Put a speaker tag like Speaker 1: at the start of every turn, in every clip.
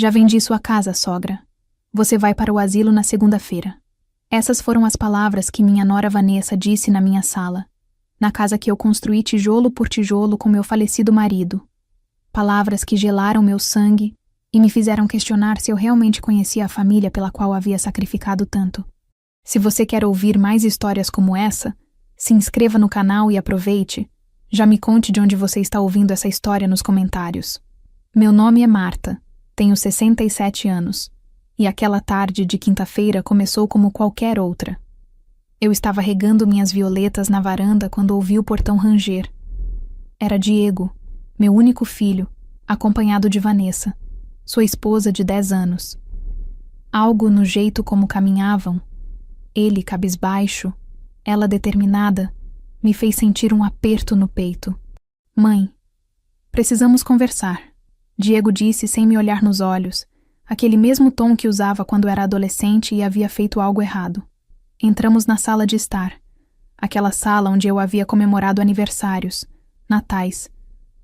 Speaker 1: Já vendi sua casa, sogra. Você vai para o asilo na segunda-feira. Essas foram as palavras que minha nora Vanessa disse na minha sala, na casa que eu construí tijolo por tijolo com meu falecido marido. Palavras que gelaram meu sangue e me fizeram questionar se eu realmente conhecia a família pela qual havia sacrificado tanto. Se você quer ouvir mais histórias como essa, se inscreva no canal e aproveite. Já me conte de onde você está ouvindo essa história nos comentários. Meu nome é Marta, tenho 67 anos, e aquela tarde de quinta-feira começou como qualquer outra. Eu estava regando minhas violetas na varanda quando ouvi o portão ranger. Era Diego, meu único filho, acompanhado de Vanessa, sua esposa de 10 anos. Algo no jeito como caminhavam, ele cabisbaixo, ela determinada, me fez sentir um aperto no peito. Mãe, precisamos conversar, Diego disse sem me olhar nos olhos, aquele mesmo tom que usava quando era adolescente e havia feito algo errado. Entramos na sala de estar, aquela sala onde eu havia comemorado aniversários, natais,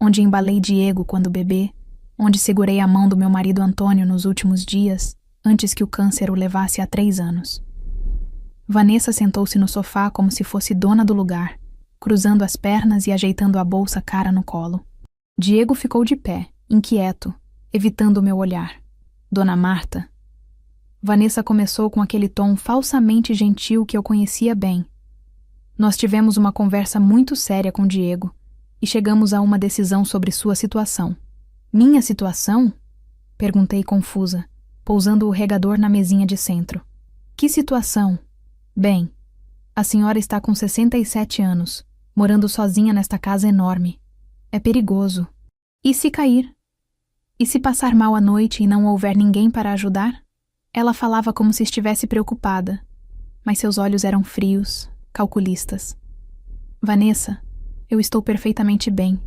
Speaker 1: onde embalei Diego quando bebê, onde segurei a mão do meu marido Antônio nos últimos dias, antes que o câncer o levasse há 3 anos. Vanessa sentou-se no sofá como se fosse dona do lugar, cruzando as pernas e ajeitando a bolsa cara no colo. Diego ficou de pé, inquieto, evitando o meu olhar. Dona Marta. Vanessa começou com aquele tom falsamente gentil que eu conhecia bem. Nós tivemos uma conversa muito séria com Diego e chegamos a uma decisão sobre sua situação. Minha situação? Perguntei confusa, pousando o regador na mesinha de centro. Que situação? Bem, a senhora está com 67 anos, morando sozinha nesta casa enorme. É perigoso. E se cair? E se passar mal à noite e não houver ninguém para ajudar? Ela falava como se estivesse preocupada, mas seus olhos eram frios, calculistas. Vanessa, eu estou perfeitamente bem.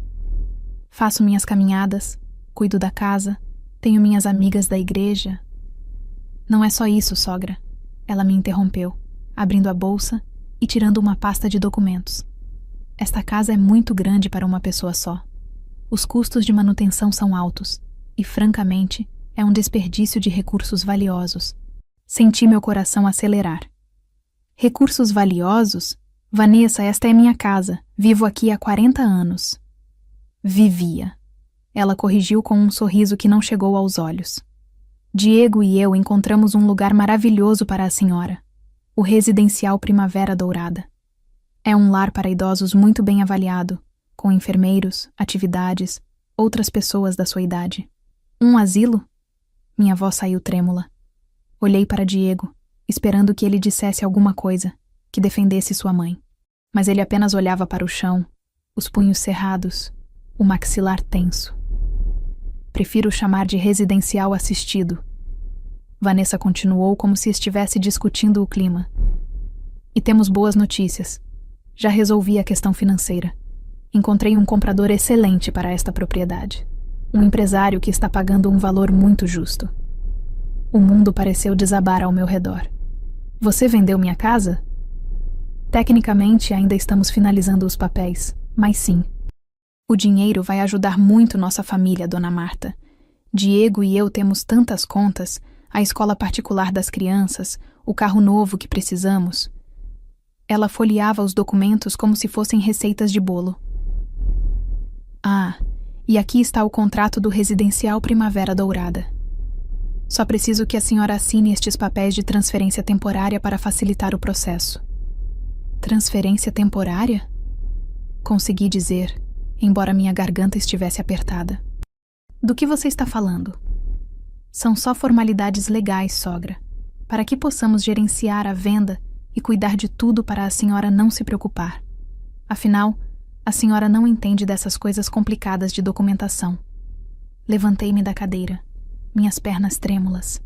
Speaker 1: Faço minhas caminhadas, cuido da casa, tenho minhas amigas da igreja. Não é só isso, sogra. Ela me interrompeu, abrindo a bolsa e tirando uma pasta de documentos. Esta casa é muito grande para uma pessoa só. Os custos de manutenção são altos e, francamente, é um desperdício de recursos valiosos. Senti meu coração acelerar. Recursos valiosos? Vanessa, esta é minha casa. Vivo aqui há 40 anos. Vivia. Ela corrigiu com um sorriso que não chegou aos olhos. Diego e eu encontramos um lugar maravilhoso para a senhora. O Residencial Primavera Dourada. É um lar para idosos muito bem avaliado, com enfermeiros, atividades, outras pessoas da sua idade. Um asilo? Minha voz saiu trêmula. Olhei para Diego, esperando que ele dissesse alguma coisa, que defendesse sua mãe. Mas ele apenas olhava para o chão, os punhos cerrados, o maxilar tenso. Prefiro chamar de residencial assistido. Vanessa continuou como se estivesse discutindo o clima. E temos boas notícias. Já resolvi a questão financeira. Encontrei um comprador excelente para esta propriedade. Um empresário que está pagando um valor muito justo. O mundo pareceu desabar ao meu redor. Você vendeu minha casa? Tecnicamente, ainda estamos finalizando os papéis, mas sim. O dinheiro vai ajudar muito nossa família, Dona Marta. Diego e eu temos tantas contas, a escola particular das crianças, o carro novo que precisamos. Ela folheava os documentos como se fossem receitas de bolo. Ah, e aqui está o contrato do Residencial Primavera Dourada. Só preciso que a senhora assine estes papéis de transferência temporária para facilitar o processo. Transferência temporária? Consegui dizer, embora minha garganta estivesse apertada. Do que você está falando? São só formalidades legais, sogra, para que possamos gerenciar a venda e cuidar de tudo para a senhora não se preocupar. Afinal, a senhora não entende dessas coisas complicadas de documentação. Levantei-me da cadeira, minhas pernas trêmulas.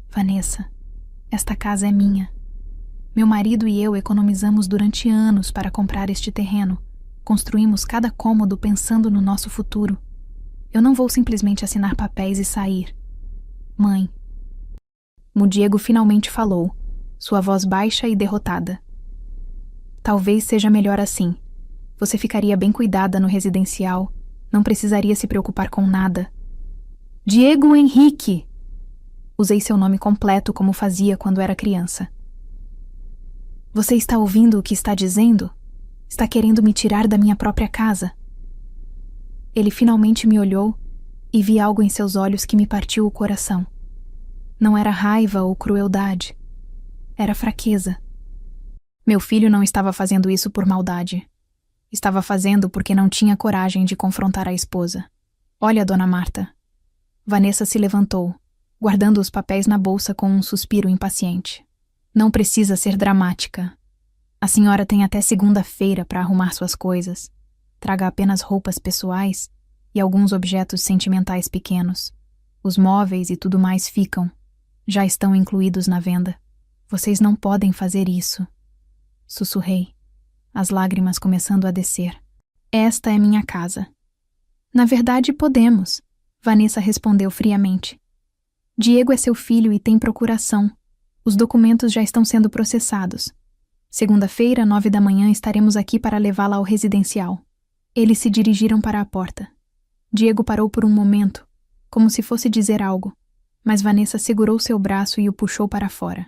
Speaker 1: Vanessa, esta casa é minha. Meu marido e eu economizamos durante anos para comprar este terreno. Construímos cada cômodo pensando no nosso futuro. Eu não vou simplesmente assinar papéis e sair. Mãe. O Diego finalmente falou, sua voz baixa e derrotada. Talvez seja melhor assim. Você ficaria bem cuidada no residencial, não precisaria se preocupar com nada. Diego Henrique! Usei seu nome completo como fazia quando era criança. Você está ouvindo o que está dizendo? Está querendo me tirar da minha própria casa. Ele finalmente me olhou e vi algo em seus olhos que me partiu o coração. Não era raiva ou crueldade. Era fraqueza. Meu filho não estava fazendo isso por maldade. Estava fazendo porque não tinha coragem de confrontar a esposa. Olha, Dona Marta. Vanessa se levantou, guardando os papéis na bolsa com um suspiro impaciente. Não precisa ser dramática. A senhora tem até segunda-feira para arrumar suas coisas. Traga apenas roupas pessoais e alguns objetos sentimentais pequenos. Os móveis e tudo mais ficam. Já estão incluídos na venda. Vocês não podem fazer isso. Sussurrei, as lágrimas começando a descer. Esta é minha casa. Na verdade, podemos, Vanessa respondeu friamente. Diego é seu filho e tem procuração. Os documentos já estão sendo processados. Segunda-feira, 9 da manhã, estaremos aqui para levá-la ao residencial. Eles se dirigiram para a porta. Diego parou por um momento, como se fosse dizer algo, mas Vanessa segurou seu braço e o puxou para fora.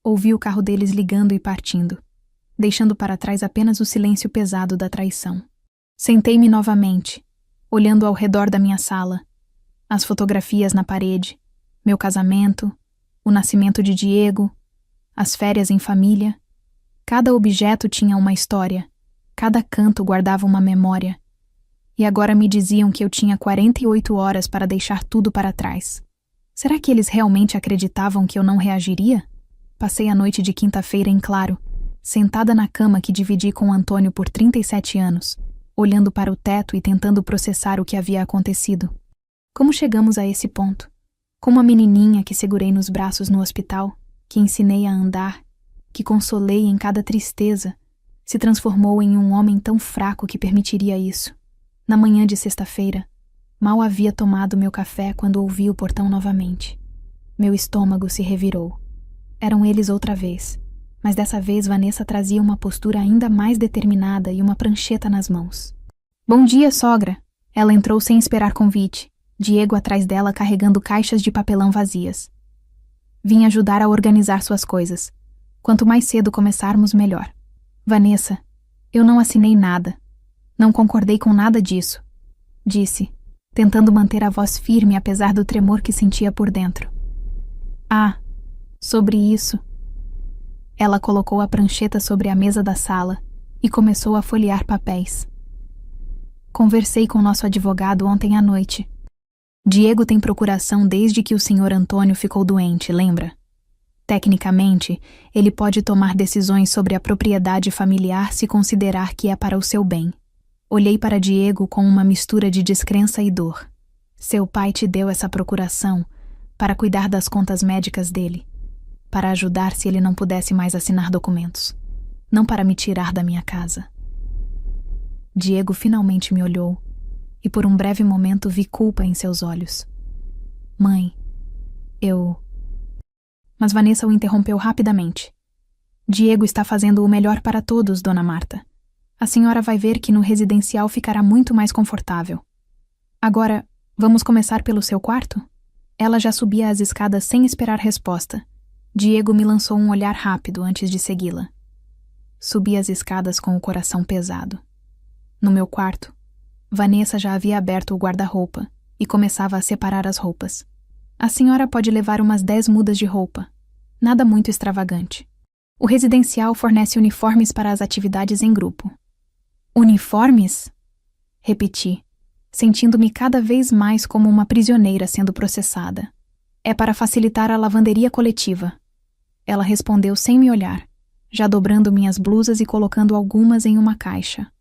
Speaker 1: Ouvi o carro deles ligando e partindo, deixando para trás apenas o silêncio pesado da traição. Sentei-me novamente, olhando ao redor da minha sala, as fotografias na parede, meu casamento, o nascimento de Diego, as férias em família. Cada objeto tinha uma história, cada canto guardava uma memória. E agora me diziam que eu tinha 48 horas para deixar tudo para trás. Será que eles realmente acreditavam que eu não reagiria? Passei a noite de quinta-feira em claro, sentada na cama que dividi com Antônio por 37 anos, olhando para o teto e tentando processar o que havia acontecido. Como chegamos a esse ponto? Como a menininha que segurei nos braços no hospital, que ensinei a andar, que consolei em cada tristeza, se transformou em um homem tão fraco que permitiria isso. Na manhã de sexta-feira, mal havia tomado meu café quando ouvi o portão novamente. Meu estômago se revirou. Eram eles outra vez, mas dessa vez Vanessa trazia uma postura ainda mais determinada e uma prancheta nas mãos. Bom dia, sogra! Ela entrou sem esperar convite, Diego atrás dela carregando caixas de papelão vazias. Vim ajudar a organizar suas coisas. Quanto mais cedo começarmos, melhor. Vanessa, eu não assinei nada. Não concordei com nada disso, disse, tentando manter a voz firme apesar do tremor que sentia por dentro. Ah, sobre isso. Ela colocou a prancheta sobre a mesa da sala e começou a folhear papéis. Conversei com nosso advogado ontem à noite. Diego tem procuração desde que o senhor Antônio ficou doente, lembra? Tecnicamente, ele pode tomar decisões sobre a propriedade familiar se considerar que é para o seu bem. Olhei para Diego com uma mistura de descrença e dor. Seu pai te deu essa procuração para cuidar das contas médicas dele, para ajudar se ele não pudesse mais assinar documentos, não para me tirar da minha casa. Diego finalmente me olhou e por um breve momento vi culpa em seus olhos. Mãe, Mas Vanessa o interrompeu rapidamente. Diego está fazendo o melhor para todos, Dona Marta. A senhora vai ver que no residencial ficará muito mais confortável. Agora, vamos começar pelo seu quarto? Ela já subia as escadas sem esperar resposta. Diego me lançou um olhar rápido antes de segui-la. Subi as escadas com o coração pesado. No meu quarto, Vanessa já havia aberto o guarda-roupa e começava a separar as roupas. A senhora pode levar umas 10 mudas de roupa. Nada muito extravagante. O residencial fornece uniformes para as atividades em grupo. Uniformes? Repeti, sentindo-me cada vez mais como uma prisioneira sendo processada. É para facilitar a lavanderia coletiva. Ela respondeu sem me olhar, já dobrando minhas blusas e colocando algumas em uma caixa.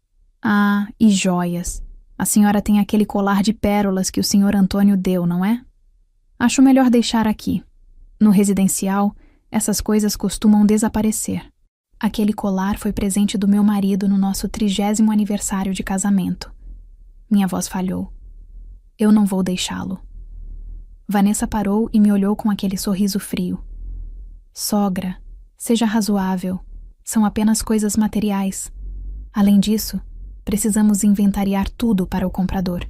Speaker 1: Ah, e joias. A senhora tem aquele colar de pérolas que o senhor Antônio deu, não é? Acho melhor deixar aqui. No residencial, essas coisas costumam desaparecer. Aquele colar foi presente do meu marido no nosso 30º aniversário de casamento. Minha voz falhou. Eu não vou deixá-lo. Vanessa parou e me olhou com aquele sorriso frio. Sogra, seja razoável. São apenas coisas materiais. Além disso, precisamos inventariar tudo para o comprador.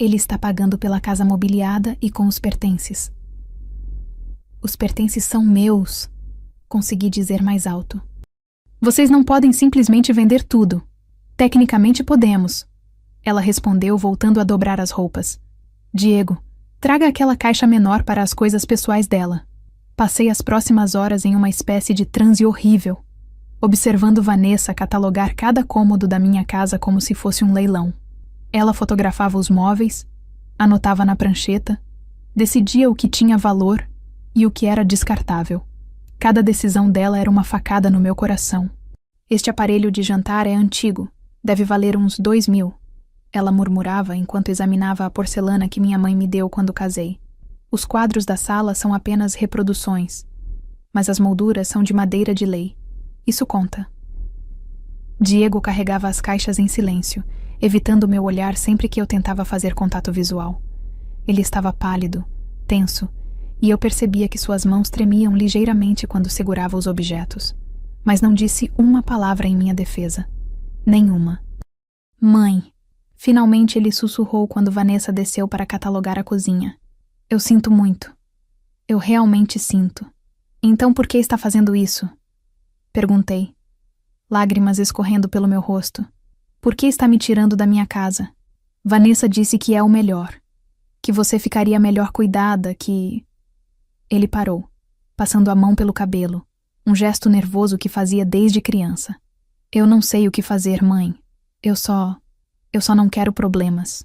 Speaker 1: Ele está pagando pela casa mobiliada e com os pertences. Os pertences são meus, consegui dizer mais alto. Vocês não podem simplesmente vender tudo. Tecnicamente podemos. Ela respondeu, voltando a dobrar as roupas. Diego, traga aquela caixa menor para as coisas pessoais dela. Passei as próximas horas em uma espécie de transe horrível, observando Vanessa catalogar cada cômodo da minha casa como se fosse um leilão. Ela fotografava os móveis, anotava na prancheta, decidia o que tinha valor e o que era descartável. Cada decisão dela era uma facada no meu coração. Este aparelho de jantar é antigo, deve valer uns 2.000. Ela murmurava enquanto examinava a porcelana que minha mãe me deu quando casei. Os quadros da sala são apenas reproduções, mas as molduras são de madeira de lei. Isso conta. Diego carregava as caixas em silêncio, evitando meu olhar sempre que eu tentava fazer contato visual. Ele estava pálido, tenso, e eu percebia que suas mãos tremiam ligeiramente quando segurava os objetos. Mas não disse uma palavra em minha defesa. Nenhuma. Mãe! Finalmente ele sussurrou quando Vanessa desceu para catalogar a cozinha. Eu sinto muito. Eu realmente sinto. Então por que está fazendo isso? Perguntei. Lágrimas escorrendo pelo meu rosto. Por que está me tirando da minha casa? Vanessa disse que é o melhor. Que você ficaria melhor cuidada, que... Ele parou, passando a mão pelo cabelo, um gesto nervoso que fazia desde criança. Eu não sei o que fazer, mãe. Eu só não quero problemas.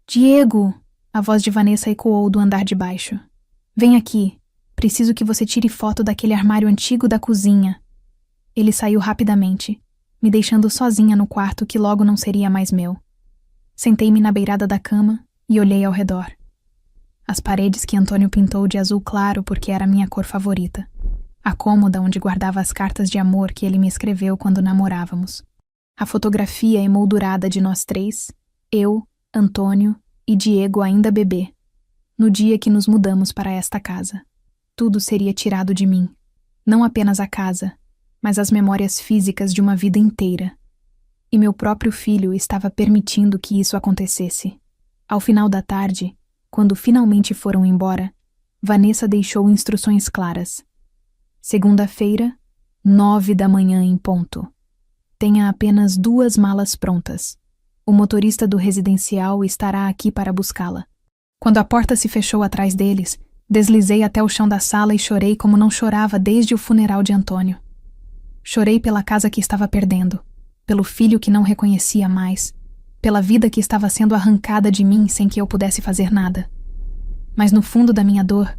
Speaker 1: Diego! A voz de Vanessa ecoou do andar de baixo. Vem aqui. Preciso que você tire foto daquele armário antigo da cozinha. Ele saiu rapidamente, me deixando sozinha no quarto que logo não seria mais meu. Sentei-me na beirada da cama e olhei ao redor. As paredes que Antônio pintou de azul claro porque era minha cor favorita. A cômoda onde guardava as cartas de amor que ele me escreveu quando namorávamos. A fotografia emoldurada de nós três, eu, Antônio e Diego ainda bebê, no dia que nos mudamos para esta casa. Tudo seria tirado de mim. Não apenas a casa, mas as memórias físicas de uma vida inteira. E meu próprio filho estava permitindo que isso acontecesse. Ao final da tarde, quando finalmente foram embora, Vanessa deixou instruções claras. Segunda-feira, 9h em ponto. Tenha apenas 2 malas prontas. O motorista do residencial estará aqui para buscá-la. Quando a porta se fechou atrás deles, deslizei até o chão da sala e chorei como não chorava desde o funeral de Antônio. Chorei pela casa que estava perdendo, pelo filho que não reconhecia mais, pela vida que estava sendo arrancada de mim sem que eu pudesse fazer nada. Mas no fundo da minha dor,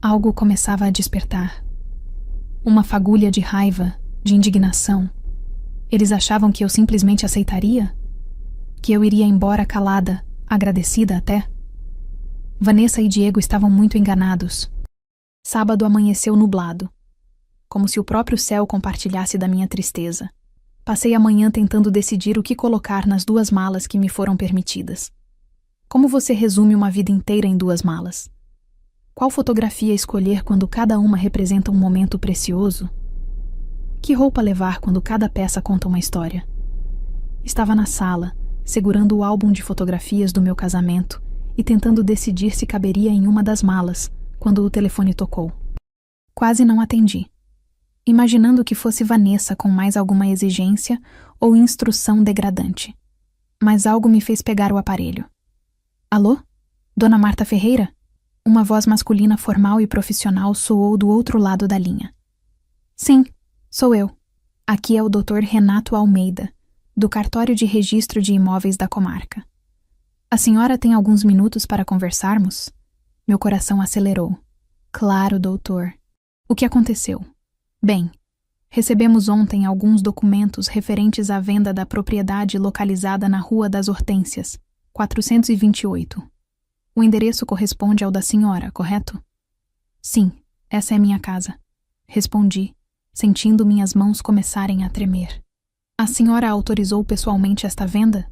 Speaker 1: algo começava a despertar. Uma fagulha de raiva, de indignação. Eles achavam que eu simplesmente aceitaria? Que eu iria embora calada, agradecida até? Vanessa e Diego estavam muito enganados. Sábado amanheceu nublado, como se o próprio céu compartilhasse da minha tristeza. Passei a manhã tentando decidir o que colocar nas 2 malas que me foram permitidas. Como você resume uma vida inteira em 2 malas? Qual fotografia escolher quando cada uma representa um momento precioso? Que roupa levar quando cada peça conta uma história? Estava na sala, segurando o álbum de fotografias do meu casamento e tentando decidir se caberia em uma das malas, quando o telefone tocou. Quase não atendi, imaginando que fosse Vanessa com mais alguma exigência ou instrução degradante. Mas algo me fez pegar o aparelho. Alô? Dona Marta Ferreira? Uma voz masculina formal e profissional soou do outro lado da linha. Sim, sou eu. Aqui é o Dr. Renato Almeida, do Cartório de Registro de Imóveis da Comarca. A senhora tem alguns minutos para conversarmos? Meu coração acelerou. Claro, doutor. O que aconteceu? Bem, recebemos ontem alguns documentos referentes à venda da propriedade localizada na Rua das Hortênsias, 428. O endereço corresponde ao da senhora, correto? Sim, essa é minha casa. Respondi, sentindo minhas mãos começarem a tremer. A senhora autorizou pessoalmente esta venda?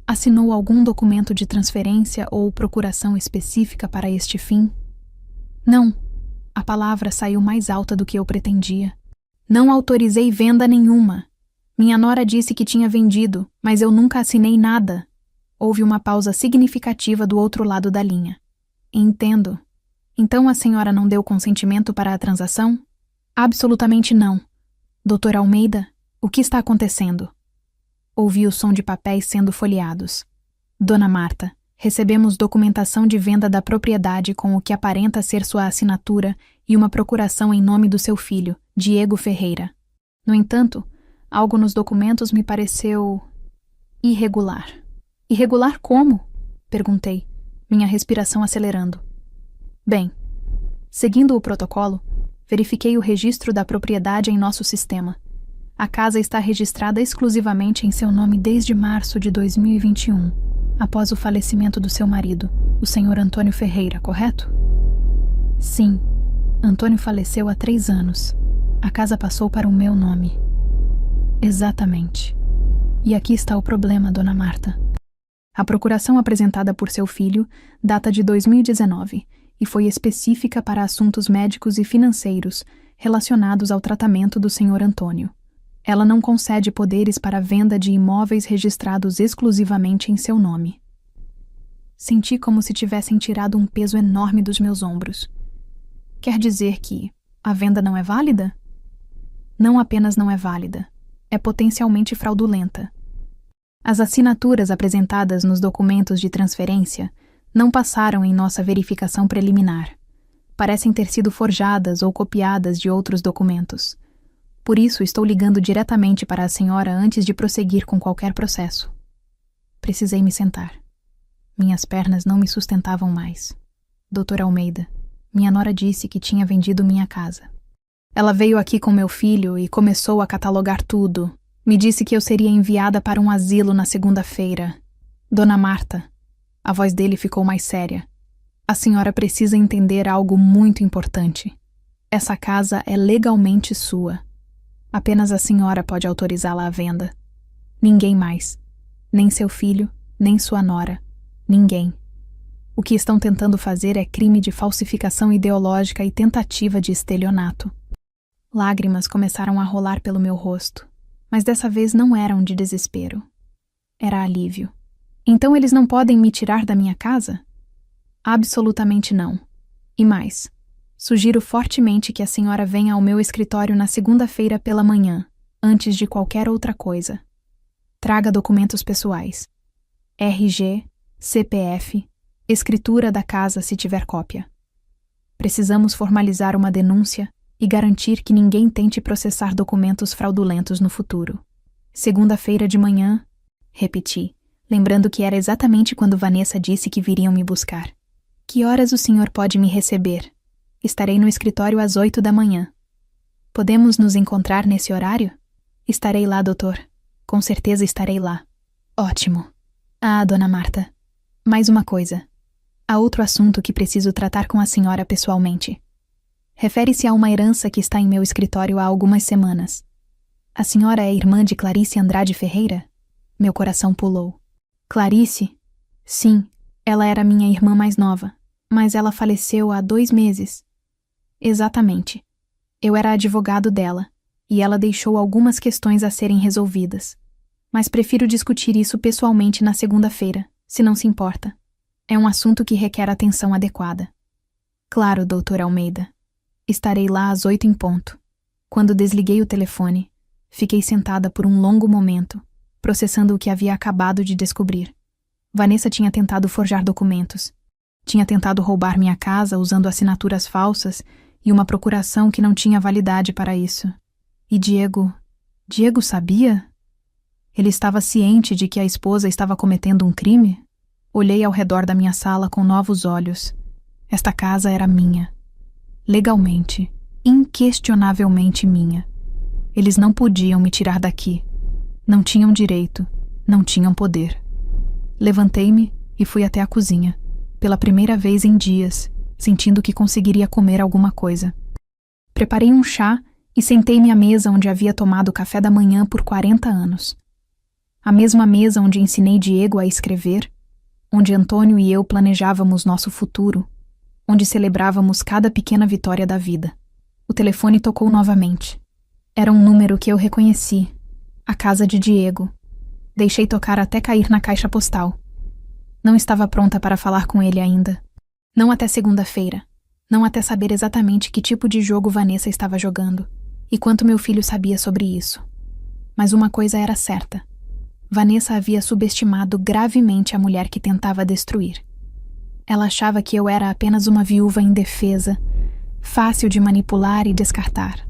Speaker 1: Assinou algum documento de transferência ou procuração específica para este fim? Não. A palavra saiu mais alta do que eu pretendia. Não autorizei venda nenhuma. Minha nora disse que tinha vendido, mas eu nunca assinei nada. Houve uma pausa significativa do outro lado da linha. Entendo. Então a senhora não deu consentimento para a transação? Absolutamente não. Doutor Almeida, o que está acontecendo? Ouvi o som de papéis sendo folheados. Dona Marta, recebemos documentação de venda da propriedade com o que aparenta ser sua assinatura e uma procuração em nome do seu filho, Diego Ferreira. No entanto, algo nos documentos me pareceu irregular. Irregular como? Perguntei, minha respiração acelerando. Bem, seguindo o protocolo, verifiquei o registro da propriedade em nosso sistema. A casa está registrada exclusivamente em seu nome desde março de 2021, após o falecimento do seu marido, o Sr. Antônio Ferreira, correto? Sim, Antônio faleceu há 3 anos. A casa passou para o meu nome. Exatamente. E aqui está o problema, Dona Marta. A procuração apresentada por seu filho data de 2019 e foi específica para assuntos médicos e financeiros relacionados ao tratamento do Sr. Antônio. Ela não concede poderes para a venda de imóveis registrados exclusivamente em seu nome. Senti como se tivessem tirado um peso enorme dos meus ombros. Quer dizer que a venda não é válida? Não apenas não é válida, é potencialmente fraudulenta. As assinaturas apresentadas nos documentos de transferência não passaram em nossa verificação preliminar. Parecem ter sido forjadas ou copiadas de outros documentos. Por isso, estou ligando diretamente para a senhora antes de prosseguir com qualquer processo. Precisei me sentar. Minhas pernas não me sustentavam mais. Doutor Almeida, minha nora disse que tinha vendido minha casa. Ela veio aqui com meu filho e começou a catalogar tudo. Me disse que eu seria enviada para um asilo na segunda-feira. Dona Marta, a voz dele ficou mais séria. A senhora precisa entender algo muito importante. Essa casa é legalmente sua. Apenas a senhora pode autorizá-la à venda. Ninguém mais. Nem seu filho, nem sua nora. Ninguém. O que estão tentando fazer é crime de falsificação ideológica e tentativa de estelionato. Lágrimas começaram a rolar pelo meu rosto. Mas dessa vez não eram de desespero. Era alívio. Então eles não podem me tirar da minha casa? Absolutamente não. E mais, sugiro fortemente que a senhora venha ao meu escritório na segunda-feira pela manhã, antes de qualquer outra coisa. Traga documentos pessoais. RG, CPF, escritura da casa se tiver cópia. Precisamos formalizar uma denúncia e garantir que ninguém tente processar documentos fraudulentos no futuro. Segunda-feira de manhã, repeti, lembrando que era exatamente quando Vanessa disse que viriam me buscar. Que horas o senhor pode me receber? Estarei no escritório às 8 da manhã. Podemos nos encontrar nesse horário? Estarei lá, doutor. Com certeza estarei lá. Ótimo. Ah, Dona Marta. Mais uma coisa. Há outro assunto que preciso tratar com a senhora pessoalmente. Refere-se a uma herança que está em meu escritório há algumas semanas. A senhora é irmã de Clarice Andrade Ferreira? Meu coração pulou. Clarice? Sim, ela era minha irmã mais nova, mas ela faleceu há 2 meses. Exatamente. Eu era advogado dela, e ela deixou algumas questões a serem resolvidas. Mas prefiro discutir isso pessoalmente na segunda-feira, se não se importa. É um assunto que requer atenção adequada. Claro, doutor Almeida. Estarei lá às 8 em ponto. Quando desliguei o telefone, fiquei sentada por um longo momento, processando o que havia acabado de descobrir. Vanessa tinha tentado forjar documentos. Tinha tentado roubar minha casa usando assinaturas falsas e uma procuração que não tinha validade para isso. E Diego... Diego sabia? Ele estava ciente de que a esposa estava cometendo um crime? Olhei ao redor da minha sala com novos olhos. Esta casa era minha. Legalmente, inquestionavelmente minha. Eles não podiam me tirar daqui. Não tinham direito, não tinham poder. Levantei-me e fui até a cozinha, pela primeira vez em dias, sentindo que conseguiria comer alguma coisa. Preparei um chá e sentei-me à mesa onde havia tomado café da manhã por 40 anos. A mesma mesa onde ensinei Diego a escrever, onde Antônio e eu planejávamos nosso futuro, onde celebrávamos cada pequena vitória da vida. O telefone tocou novamente. Era um número que eu reconheci. A casa de Diego. Deixei tocar até cair na caixa postal. Não estava pronta para falar com ele ainda. Não até segunda-feira. Não até saber exatamente que tipo de jogo Vanessa estava jogando e quanto meu filho sabia sobre isso. Mas uma coisa era certa. Vanessa havia subestimado gravemente a mulher que tentava destruir. Ela achava que eu era apenas uma viúva indefesa, fácil de manipular e descartar.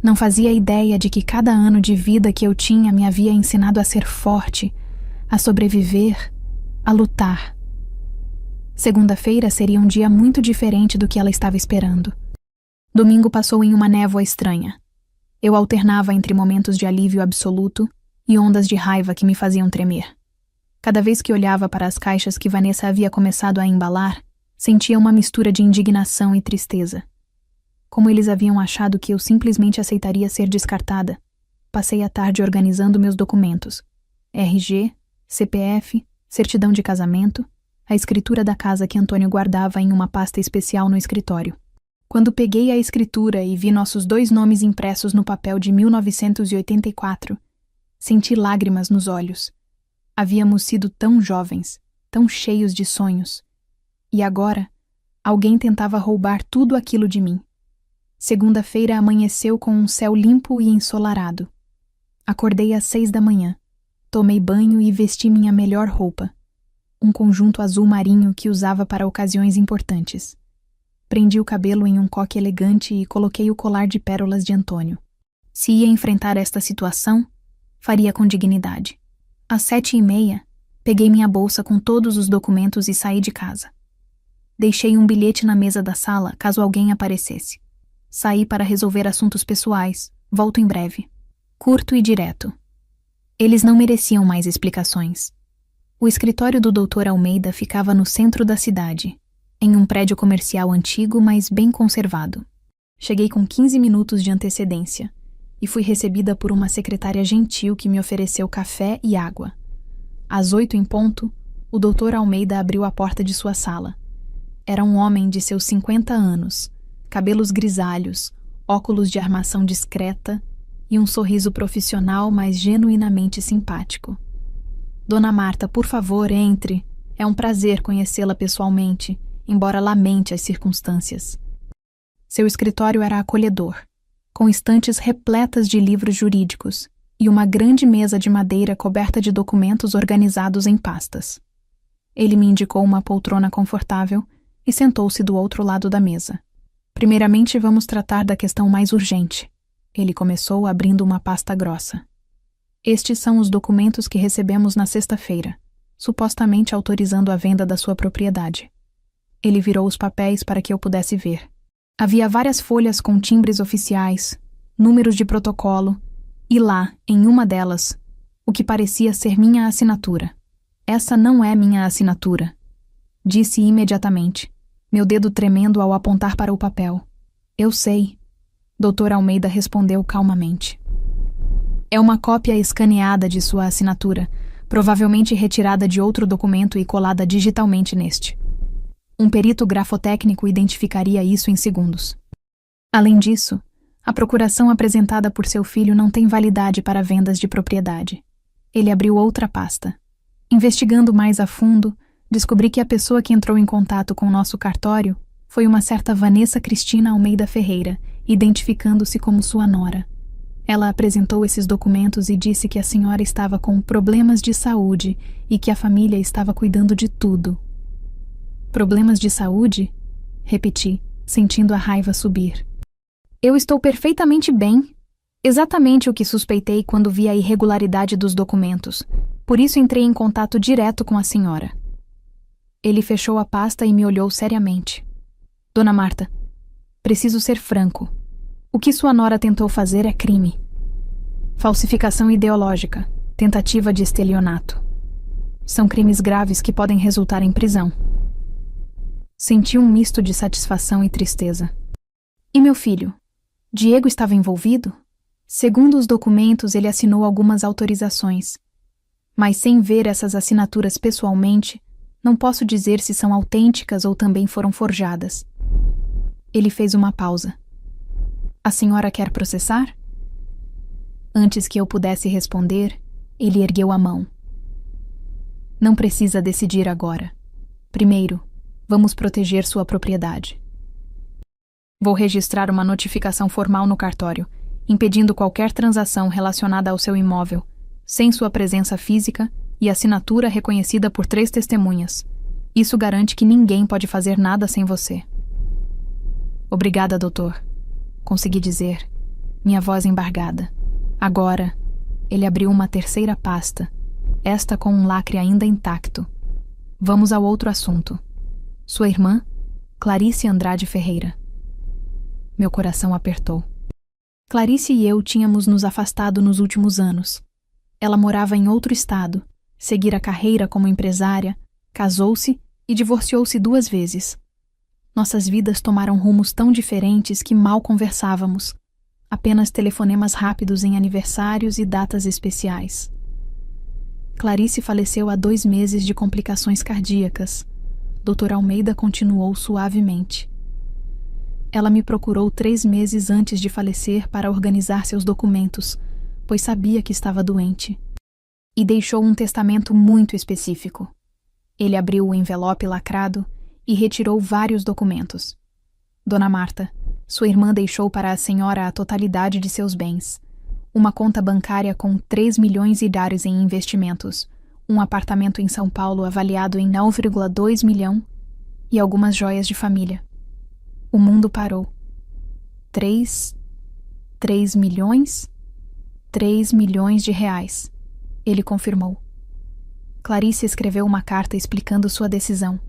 Speaker 1: Não fazia ideia de que cada ano de vida que eu tinha me havia ensinado a ser forte, a sobreviver, a lutar. Segunda-feira seria um dia muito diferente do que ela estava esperando. Domingo passou em uma névoa estranha. Eu alternava entre momentos de alívio absoluto e ondas de raiva que me faziam tremer. Cada vez que olhava para as caixas que Vanessa havia começado a embalar, sentia uma mistura de indignação e tristeza. Como eles haviam achado que eu simplesmente aceitaria ser descartada, passei a tarde organizando meus documentos: RG, CPF, certidão de casamento, a escritura da casa que Antônio guardava em uma pasta especial no escritório. Quando peguei a escritura e vi nossos 2 nomes impressos no papel de 1984, senti lágrimas nos olhos. Havíamos sido tão jovens, tão cheios de sonhos. E agora, alguém tentava roubar tudo aquilo de mim. Segunda-feira amanheceu com um céu limpo e ensolarado. Acordei às 6 da manhã. Tomei banho e vesti minha melhor roupa. Um conjunto azul marinho que usava para ocasiões importantes. Prendi o cabelo em um coque elegante e coloquei o colar de pérolas de Antônio. Se ia enfrentar esta situação, faria com dignidade. Às 7h30, peguei minha bolsa com todos os documentos e saí de casa. Deixei um bilhete na mesa da sala caso alguém aparecesse. Saí para resolver assuntos pessoais. Volto em breve. Curto e direto. Eles não mereciam mais explicações. O escritório do Dr. Almeida ficava no centro da cidade, em um prédio comercial antigo, mas bem conservado. Cheguei com 15 minutos de antecedência e fui recebida por uma secretária gentil que me ofereceu café e água. Às 8 em ponto, o Dr. Almeida abriu a porta de sua sala. Era um homem de seus 50 anos, cabelos grisalhos, óculos de armação discreta e um sorriso profissional, mas genuinamente simpático. Dona Marta, por favor, entre. É um prazer conhecê-la pessoalmente, embora lamente as circunstâncias. Seu escritório era acolhedor, com estantes repletas de livros jurídicos e uma grande mesa de madeira coberta de documentos organizados em pastas. Ele me indicou uma poltrona confortável e sentou-se do outro lado da mesa. Primeiramente, vamos tratar da questão mais urgente. Ele começou abrindo uma pasta grossa. Estes são os documentos que recebemos na sexta-feira, supostamente autorizando a venda da sua propriedade. Ele virou os papéis para que eu pudesse ver. Havia várias folhas com timbres oficiais, números de protocolo, e lá, em uma delas, o que parecia ser minha assinatura. Essa não é minha assinatura, disse imediatamente, meu dedo tremendo ao apontar para o papel. Eu sei, Dr. Almeida respondeu calmamente. É uma cópia escaneada de sua assinatura, provavelmente retirada de outro documento e colada digitalmente neste. Um perito grafotécnico identificaria isso em segundos. Além disso, a procuração apresentada por seu filho não tem validade para vendas de propriedade. Ele abriu outra pasta. Investigando mais a fundo, descobri que a pessoa que entrou em contato com nosso cartório foi uma certa Vanessa Cristina Almeida Ferreira, identificando-se como sua nora. Ela apresentou esses documentos e disse que a senhora estava com problemas de saúde e que a família estava cuidando de tudo. Problemas de saúde? Repeti, sentindo a raiva subir. Eu estou perfeitamente bem. Exatamente o que suspeitei quando vi a irregularidade dos documentos. Por isso entrei em contato direto com a senhora. Ele fechou a pasta e me olhou seriamente. Dona Marta, preciso ser franco. O que sua nora tentou fazer é crime. Falsificação ideológica, tentativa de estelionato. São crimes graves que podem resultar em prisão. Senti um misto de satisfação e tristeza. E meu filho? Diego estava envolvido? Segundo os documentos, ele assinou algumas autorizações. Mas sem ver essas assinaturas pessoalmente, não posso dizer se são autênticas ou também foram forjadas. Ele fez uma pausa. A senhora quer processar? Antes que eu pudesse responder, ele ergueu a mão. Não precisa decidir agora. Primeiro, vamos proteger sua propriedade. Vou registrar uma notificação formal no cartório, impedindo qualquer transação relacionada ao seu imóvel, sem sua presença física e assinatura reconhecida por 3 testemunhas. Isso garante que ninguém pode fazer nada sem você. Obrigada, doutor. Consegui dizer, minha voz embargada. Agora, ele abriu uma terceira pasta, esta com um lacre ainda intacto. Vamos ao outro assunto. Sua irmã, Clarice Andrade Ferreira. Meu coração apertou. Clarice e eu tínhamos nos afastado nos últimos anos. Ela morava em outro estado, seguira carreira como empresária, casou-se e divorciou-se 2 vezes. Nossas vidas tomaram rumos tão diferentes que mal conversávamos. Apenas telefonemas rápidos em aniversários e datas especiais. Clarice faleceu há 2 meses de complicações cardíacas. Dr. Almeida continuou suavemente. Ela me procurou 3 meses antes de falecer para organizar seus documentos, pois sabia que estava doente. E deixou um testamento muito específico. Ele abriu o envelope lacrado e retirou vários documentos. Dona Marta, sua irmã deixou para a senhora a totalidade de seus bens. Uma conta bancária com 3 milhões e dares em investimentos, um apartamento em São Paulo avaliado em 9,2 milhão e algumas joias de família. O mundo parou. 3 milhões? 3 milhões de reais, ele confirmou. Clarice escreveu uma carta explicando sua decisão.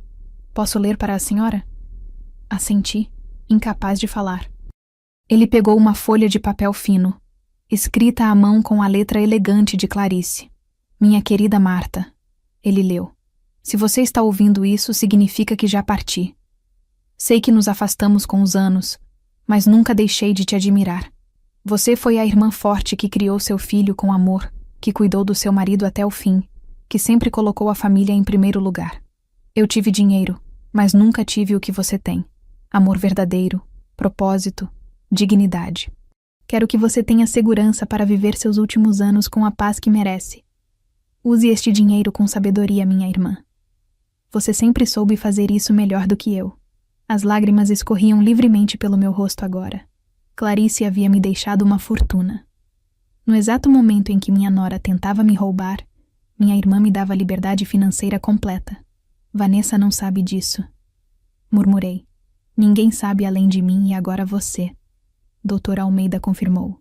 Speaker 1: Posso ler para a senhora? Assenti, incapaz de falar. Ele pegou uma folha de papel fino, escrita à mão com a letra elegante de Clarice. Minha querida Marta, ele leu. Se você está ouvindo isso, significa que já parti. Sei que nos afastamos com os anos, mas nunca deixei de te admirar. Você foi a irmã forte que criou seu filho com amor, que cuidou do seu marido até o fim, que sempre colocou a família em primeiro lugar. Eu tive dinheiro, mas nunca tive o que você tem. Amor verdadeiro, propósito, dignidade. Quero que você tenha segurança para viver seus últimos anos com a paz que merece. Use este dinheiro com sabedoria, minha irmã. Você sempre soube fazer isso melhor do que eu. As lágrimas escorriam livremente pelo meu rosto agora. Clarice havia me deixado uma fortuna. No exato momento em que minha nora tentava me roubar, minha irmã me dava liberdade financeira completa. Vanessa não sabe disso. Murmurei. Ninguém sabe além de mim e agora você. Dr. Almeida confirmou.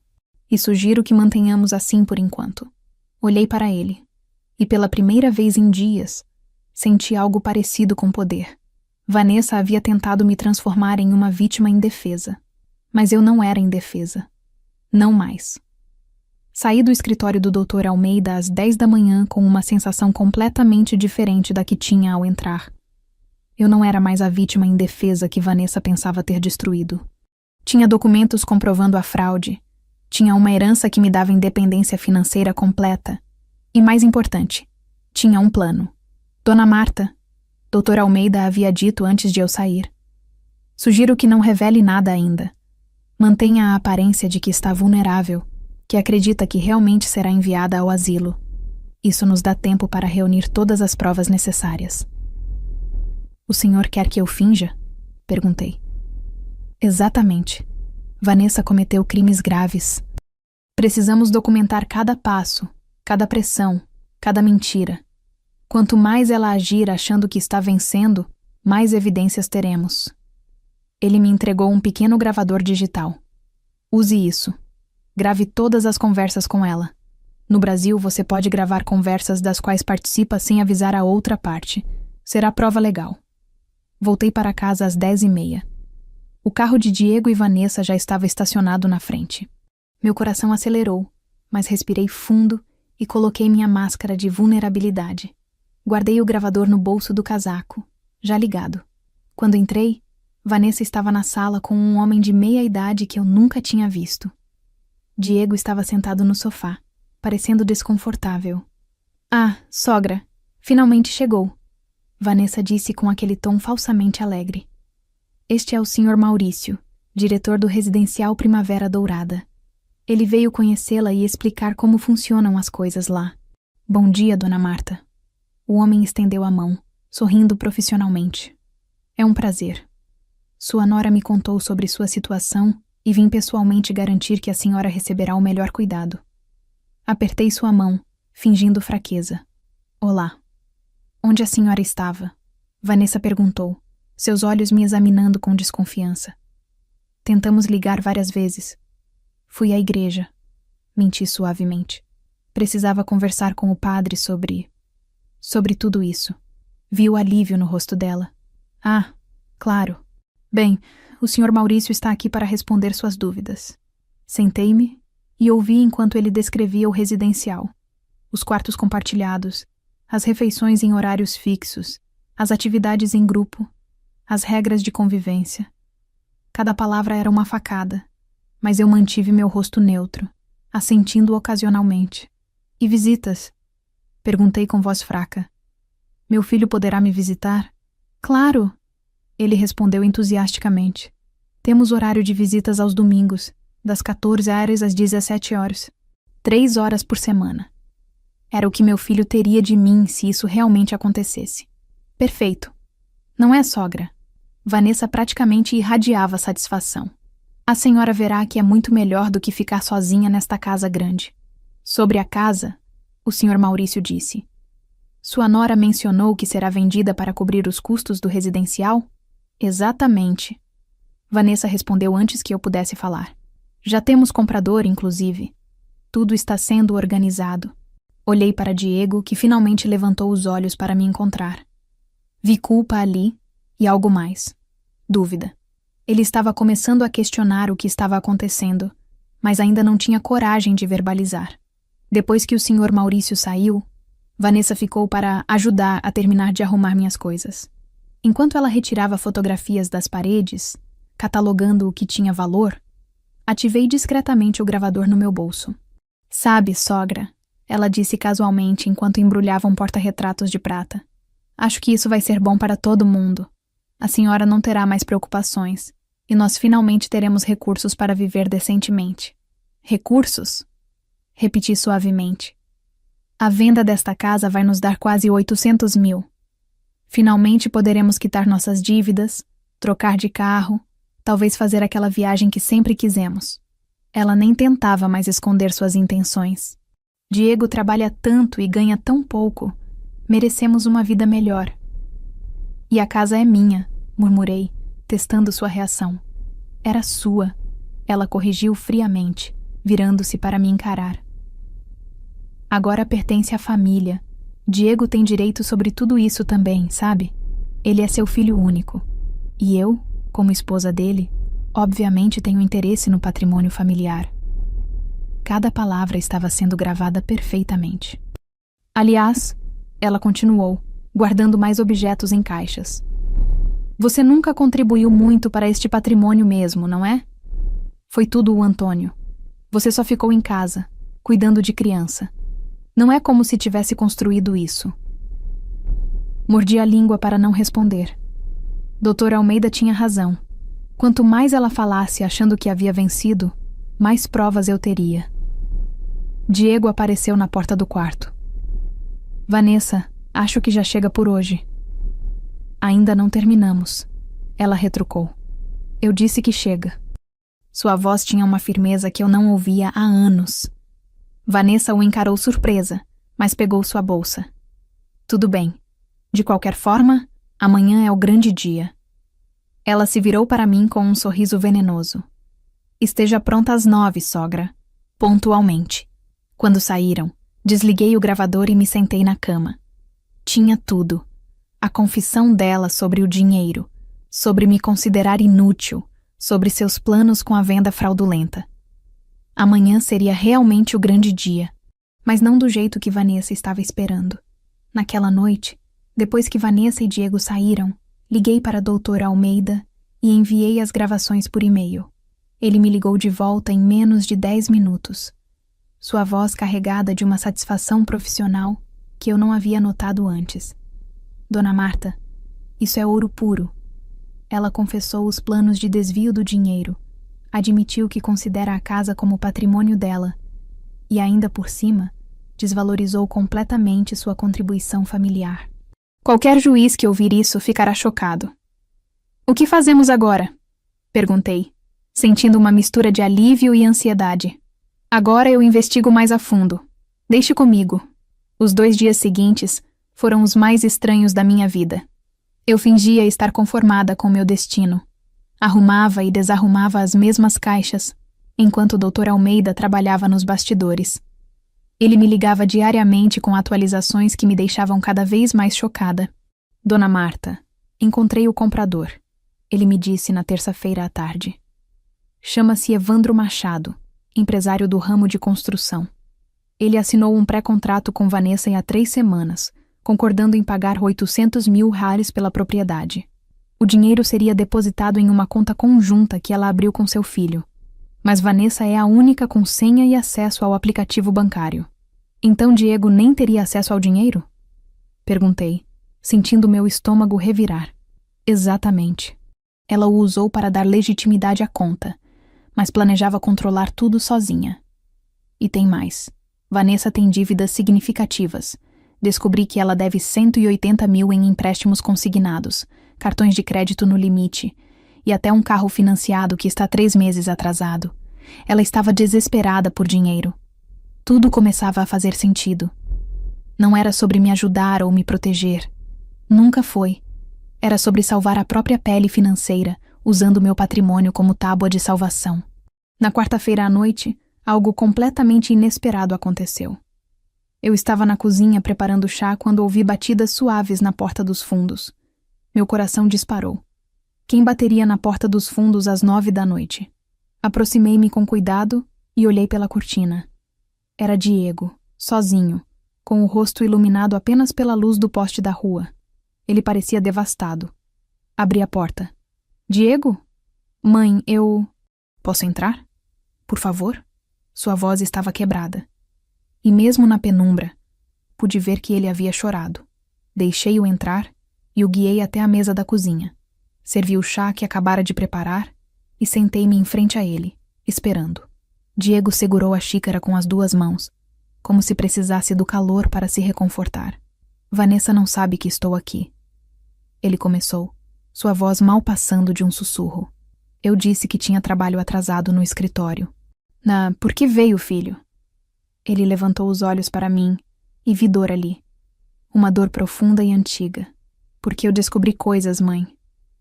Speaker 1: E sugiro que mantenhamos assim por enquanto. Olhei para ele. E pela primeira vez em dias, senti algo parecido com poder. Vanessa havia tentado me transformar em uma vítima indefesa. Mas eu não era indefesa. Não mais. Saí do escritório do Dr. Almeida às 10 da manhã com uma sensação completamente diferente da que tinha ao entrar. Eu não era mais a vítima indefesa que Vanessa pensava ter destruído. Tinha documentos comprovando a fraude. Tinha uma herança que me dava independência financeira completa. E mais importante, tinha um plano. Dona Marta, Dr. Almeida havia dito antes de eu sair. Sugiro que não revele nada ainda. Mantenha a aparência de que está vulnerável, que acredita que realmente será enviada ao asilo. Isso nos dá tempo para reunir todas as provas necessárias. O senhor quer que eu finja? Perguntei. Exatamente. Vanessa cometeu crimes graves. Precisamos documentar cada passo, cada pressão, cada mentira. Quanto mais ela agir achando que está vencendo, mais evidências teremos. Ele me entregou um pequeno gravador digital. Use isso. Grave todas as conversas com ela. No Brasil, você pode gravar conversas das quais participa sem avisar a outra parte. Será prova legal. Voltei para casa às 10h30. O carro de Diego e Vanessa já estava estacionado na frente. Meu coração acelerou, mas respirei fundo e coloquei minha máscara de vulnerabilidade. Guardei o gravador no bolso do casaco, já ligado. Quando entrei, Vanessa estava na sala com um homem de meia idade que eu nunca tinha visto. Diego estava sentado no sofá, parecendo desconfortável. Ah, sogra, finalmente chegou, Vanessa disse com aquele tom falsamente alegre. Este é o Sr. Maurício, diretor do Residencial Primavera Dourada. Ele veio conhecê-la e explicar como funcionam as coisas lá. Bom dia, Dona Marta. O homem estendeu a mão, sorrindo profissionalmente. É um prazer. Sua nora me contou sobre sua situação e vim pessoalmente garantir que a senhora receberá o melhor cuidado. Apertei sua mão, fingindo fraqueza. Olá. Onde a senhora estava? Vanessa perguntou, seus olhos me examinando com desconfiança. Tentamos ligar várias vezes. Fui à igreja. Menti suavemente. Precisava conversar com o padre sobre tudo isso. Vi o alívio no rosto dela. Ah, claro. Bem, o Sr. Maurício está aqui para responder suas dúvidas. Sentei-me e ouvi enquanto ele descrevia o residencial, os quartos compartilhados, as refeições em horários fixos, as atividades em grupo, as regras de convivência. Cada palavra era uma facada, mas eu mantive meu rosto neutro, assentindo ocasionalmente. E visitas? Perguntei com voz fraca. Meu filho poderá me visitar? Claro! Ele respondeu entusiasticamente. Temos horário de visitas aos domingos, das 14 horas às 17 horas. 3 horas por semana. Era o que meu filho teria de mim se isso realmente acontecesse. Perfeito. Não é, sogra? Vanessa praticamente irradiava satisfação. A senhora verá que é muito melhor do que ficar sozinha nesta casa grande. Sobre a casa, o Sr. Maurício disse. Sua nora mencionou que será vendida para cobrir os custos do residencial? Exatamente. Vanessa respondeu antes que eu pudesse falar. Já temos comprador, inclusive. Tudo está sendo organizado. Olhei para Diego, que finalmente levantou os olhos para me encontrar. Vi culpa ali e algo mais. Dúvida. Ele estava começando a questionar o que estava acontecendo, mas ainda não tinha coragem de verbalizar. Depois que o Sr. Maurício saiu, Vanessa ficou para ajudar a terminar de arrumar minhas coisas. Enquanto ela retirava fotografias das paredes, catalogando o que tinha valor, ativei discretamente o gravador no meu bolso. Sabe, sogra, ela disse casualmente enquanto embrulhava um porta-retratos de prata. Acho que isso vai ser bom para todo mundo. A senhora não terá mais preocupações, e nós finalmente teremos recursos para viver decentemente. Recursos? Repeti suavemente. A venda desta casa vai nos dar quase 800 mil. Finalmente poderemos quitar nossas dívidas, trocar de carro, talvez fazer aquela viagem que sempre quisemos. Ela nem tentava mais esconder suas intenções. Diego trabalha tanto e ganha tão pouco. Merecemos uma vida melhor. E a casa é minha, murmurei, testando sua reação. Era sua. Ela corrigiu friamente, virando-se para me encarar. Agora pertence à família. Diego tem direito sobre tudo isso também, sabe? Ele é seu filho único. E eu, como esposa dele, obviamente tenho interesse no patrimônio familiar. Cada palavra estava sendo gravada perfeitamente. Aliás, ela continuou, guardando mais objetos em caixas. Você nunca contribuiu muito para este patrimônio mesmo, não é? Foi tudo o Antônio. Você só ficou em casa, cuidando de criança. Não é como se tivesse construído isso. Mordi a língua para não responder. Doutora Almeida tinha razão. Quanto mais ela falasse achando que havia vencido, mais provas eu teria. Diego apareceu na porta do quarto. Vanessa, acho que já chega por hoje. Ainda não terminamos. Ela retrucou. Eu disse que chega. Sua voz tinha uma firmeza que eu não ouvia há anos. Vanessa o encarou surpresa, mas pegou sua bolsa. Tudo bem. De qualquer forma, amanhã é o grande dia. Ela se virou para mim com um sorriso venenoso. Esteja pronta às 9, sogra. Pontualmente. Quando saíram, desliguei o gravador e me sentei na cama. Tinha tudo. A confissão dela sobre o dinheiro, sobre me considerar inútil, sobre seus planos com a venda fraudulenta. Amanhã seria realmente o grande dia, mas não do jeito que Vanessa estava esperando. Naquela noite, depois que Vanessa e Diego saíram, liguei para a doutora Almeida e enviei as gravações por e-mail. Ele me ligou de volta em menos de 10 minutos. Sua voz carregada de uma satisfação profissional que eu não havia notado antes. Dona Marta, isso é ouro puro. Ela confessou os planos de desvio do dinheiro, admitiu que considera a casa como patrimônio dela e, ainda por cima, Desvalorizou completamente sua contribuição familiar. Qualquer juiz que ouvir isso ficará chocado. O que fazemos agora? Perguntei, sentindo uma mistura de alívio e ansiedade. Agora eu investigo mais a fundo. Deixe comigo. Os 2 dias seguintes foram os mais estranhos da minha vida. Eu fingia estar conformada com meu destino. Arrumava e desarrumava as mesmas caixas, enquanto o Dr. Almeida trabalhava nos bastidores. Ele me ligava diariamente com atualizações que me deixavam cada vez mais chocada. Dona Marta, encontrei o comprador. Ele me disse na terça-feira à tarde. Chama-se Evandro Machado, empresário do ramo de construção. Ele assinou um pré-contrato com Vanessa há 3 semanas, concordando em pagar R$800.000 pela propriedade. O dinheiro seria depositado em uma conta conjunta que ela abriu com seu filho. Mas Vanessa é a única com senha e acesso ao aplicativo bancário. Então Diego nem teria acesso ao dinheiro? Perguntei, sentindo meu estômago revirar. Exatamente. Ela o usou para dar legitimidade à conta, mas planejava controlar tudo sozinha. E tem mais. Vanessa tem dívidas significativas. Descobri que ela deve 180 mil em empréstimos consignados, cartões de crédito no limite, e até um carro financiado que está 3 meses atrasado. Ela estava desesperada por dinheiro. Tudo começava a fazer sentido. Não era sobre me ajudar ou me proteger. Nunca foi. Era sobre salvar a própria pele financeira, usando meu patrimônio como tábua de salvação. Na quarta-feira à noite, algo completamente inesperado aconteceu. Eu estava na cozinha preparando chá quando ouvi batidas suaves na porta dos fundos. Meu coração disparou. Quem bateria na porta dos fundos às 9 da noite? Aproximei-me com cuidado e olhei pela cortina. Era Diego, sozinho, com o rosto iluminado apenas pela luz do poste da rua. Ele parecia devastado. Abri a porta. Diego? Mãe, eu... Posso entrar? Por favor? Sua voz estava quebrada. E mesmo na penumbra, pude ver que ele havia chorado. Deixei-o entrar e o guiei até a mesa da cozinha. Servi o chá que acabara de preparar e sentei-me em frente a ele, esperando. Diego segurou a xícara com as 2 mãos, como se precisasse do calor para se reconfortar. Vanessa não sabe que estou aqui. Ele começou, sua voz mal passando de um sussurro. Eu disse que tinha trabalho atrasado no escritório. Por que veio, filho? Ele levantou os olhos para mim e vi dor ali. Uma dor profunda e antiga. Porque eu descobri coisas, mãe.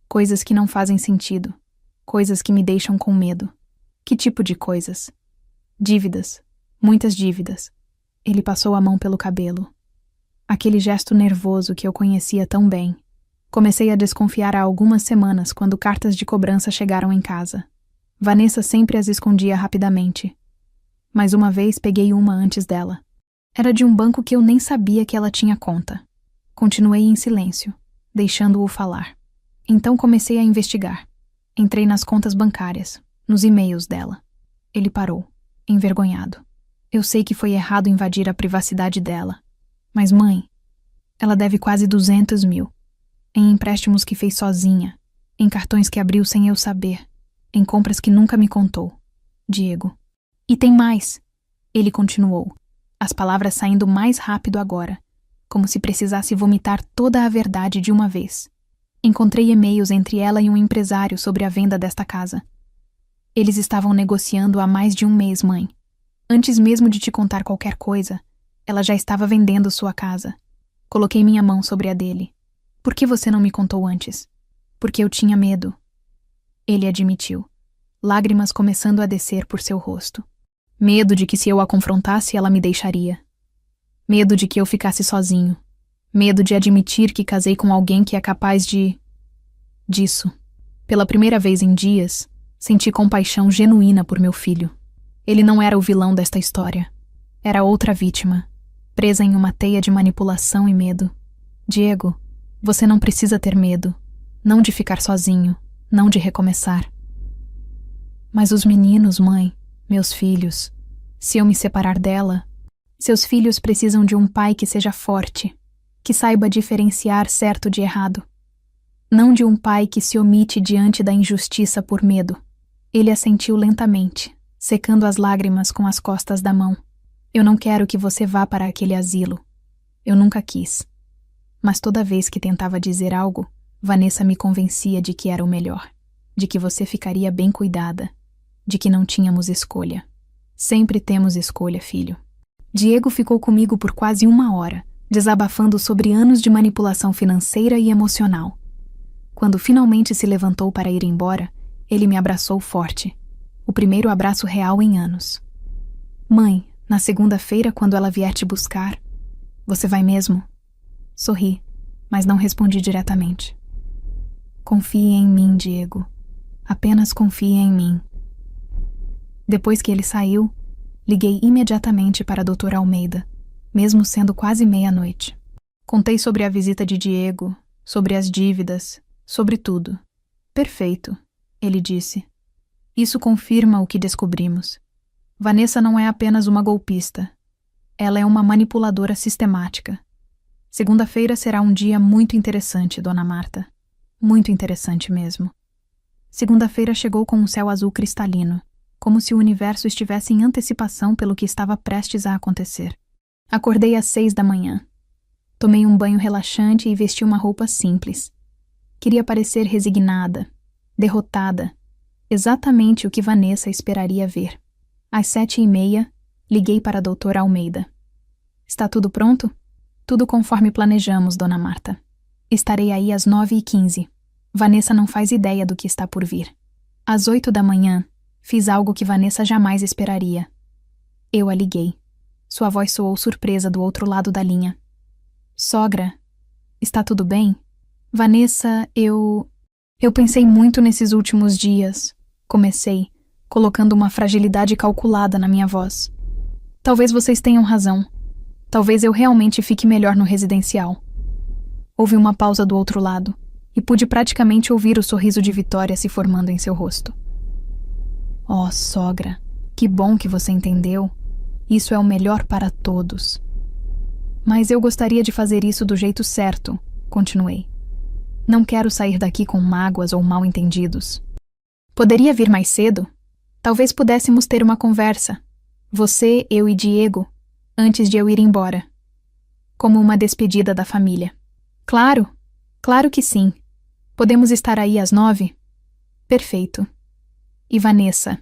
Speaker 1: Coisas que não fazem sentido. Coisas que me deixam com medo. Que tipo de coisas? Dívidas. Muitas dívidas. Ele passou a mão pelo cabelo. Aquele gesto nervoso que eu conhecia tão bem. Comecei a desconfiar há algumas semanas quando cartas de cobrança chegaram em casa. Vanessa sempre as escondia rapidamente. Mas uma vez peguei uma antes dela. Era de um banco que eu nem sabia que ela tinha conta. Continuei em silêncio, deixando-o falar. Então comecei a investigar. Entrei nas contas bancárias, nos e-mails dela. Ele parou, envergonhado. Eu sei que foi errado invadir a privacidade dela. Mas, mãe, ela deve quase 200 mil. Em empréstimos que fez sozinha, em cartões que abriu sem eu saber, em compras que nunca me contou. Diego. E tem mais, ele continuou, as palavras saindo mais rápido agora, como se precisasse vomitar toda a verdade de uma vez. Encontrei e-mails entre ela e um empresário sobre a venda desta casa. Eles estavam negociando há mais de 1 mês, mãe. Antes mesmo de te contar qualquer coisa, ela já estava vendendo sua casa. Coloquei minha mão sobre a dele. Por que você não me contou antes? Porque eu tinha medo. Ele admitiu, lágrimas começando a descer por seu rosto. Medo de que se eu a confrontasse ela me deixaria. Medo de que eu ficasse sozinho. Medo de admitir que casei com alguém que é capaz disso. Pela primeira vez em dias, senti compaixão genuína por meu filho. Ele não era o vilão desta história. Era outra vítima, presa em uma teia de manipulação e medo. Diego, você não precisa ter medo. Não de ficar sozinho, não de recomeçar. Mas os meninos, mãe, meus filhos, se eu me separar dela, seus filhos precisam de um pai que seja forte, que saiba diferenciar certo de errado. Não de um pai que se omite diante da injustiça por medo. Ele assentiu lentamente, secando as lágrimas com as costas da mão. Eu não quero que você vá para aquele asilo. Eu nunca quis. Mas toda vez que tentava dizer algo, Vanessa me convencia de que era o melhor, de que você ficaria bem cuidada, de que não tínhamos escolha. Sempre temos escolha, filho. Diego ficou comigo por quase 1 hora, desabafando sobre anos de manipulação financeira e emocional. Quando finalmente se levantou para ir embora, ele me abraçou forte. O primeiro abraço real em anos. Mãe, na segunda-feira, quando ela vier te buscar, você vai mesmo? Sorri, mas não respondi diretamente. Confie em mim, Diego. Apenas confie em mim. Depois que ele saiu, liguei imediatamente para a doutora Almeida, mesmo sendo quase meia-noite. Contei sobre a visita de Diego, sobre as dívidas, sobre tudo. Perfeito, ele disse. Isso confirma o que descobrimos. Vanessa não é apenas uma golpista. Ela é uma manipuladora sistemática. Segunda-feira será um dia muito interessante, Dona Marta. Muito interessante mesmo. Segunda-feira chegou com um céu azul cristalino, como se o universo estivesse em antecipação pelo que estava prestes a acontecer. Acordei às 6 da manhã. Tomei um banho relaxante e vesti uma roupa simples. Queria parecer resignada, derrotada, exatamente o que Vanessa esperaria ver. Às 7h30, liguei para a doutora Almeida. Está tudo pronto? Tudo conforme planejamos, Dona Marta. Estarei aí às 9h15. Vanessa não faz ideia do que está por vir. Às 8 da manhã, fiz algo que Vanessa jamais esperaria. Eu a liguei. Sua voz soou surpresa do outro lado da linha. Sogra, está tudo bem? Vanessa, eu pensei muito nesses últimos dias. Comecei, colocando uma fragilidade calculada na minha voz. Talvez vocês tenham razão. Talvez eu realmente fique melhor no residencial. Houve uma pausa do outro lado, e pude praticamente ouvir o sorriso de vitória se formando em seu rosto. Oh, sogra, que bom que você entendeu. Isso é o melhor para todos. Mas eu gostaria de fazer isso do jeito certo, continuei. Não quero sair daqui com mágoas ou mal-entendidos. Poderia vir mais cedo? Talvez pudéssemos ter uma conversa. Você, eu e Diego, antes de eu ir embora. Como uma despedida da família. Claro, claro que sim. Podemos estar aí às 9? Perfeito. E Vanessa,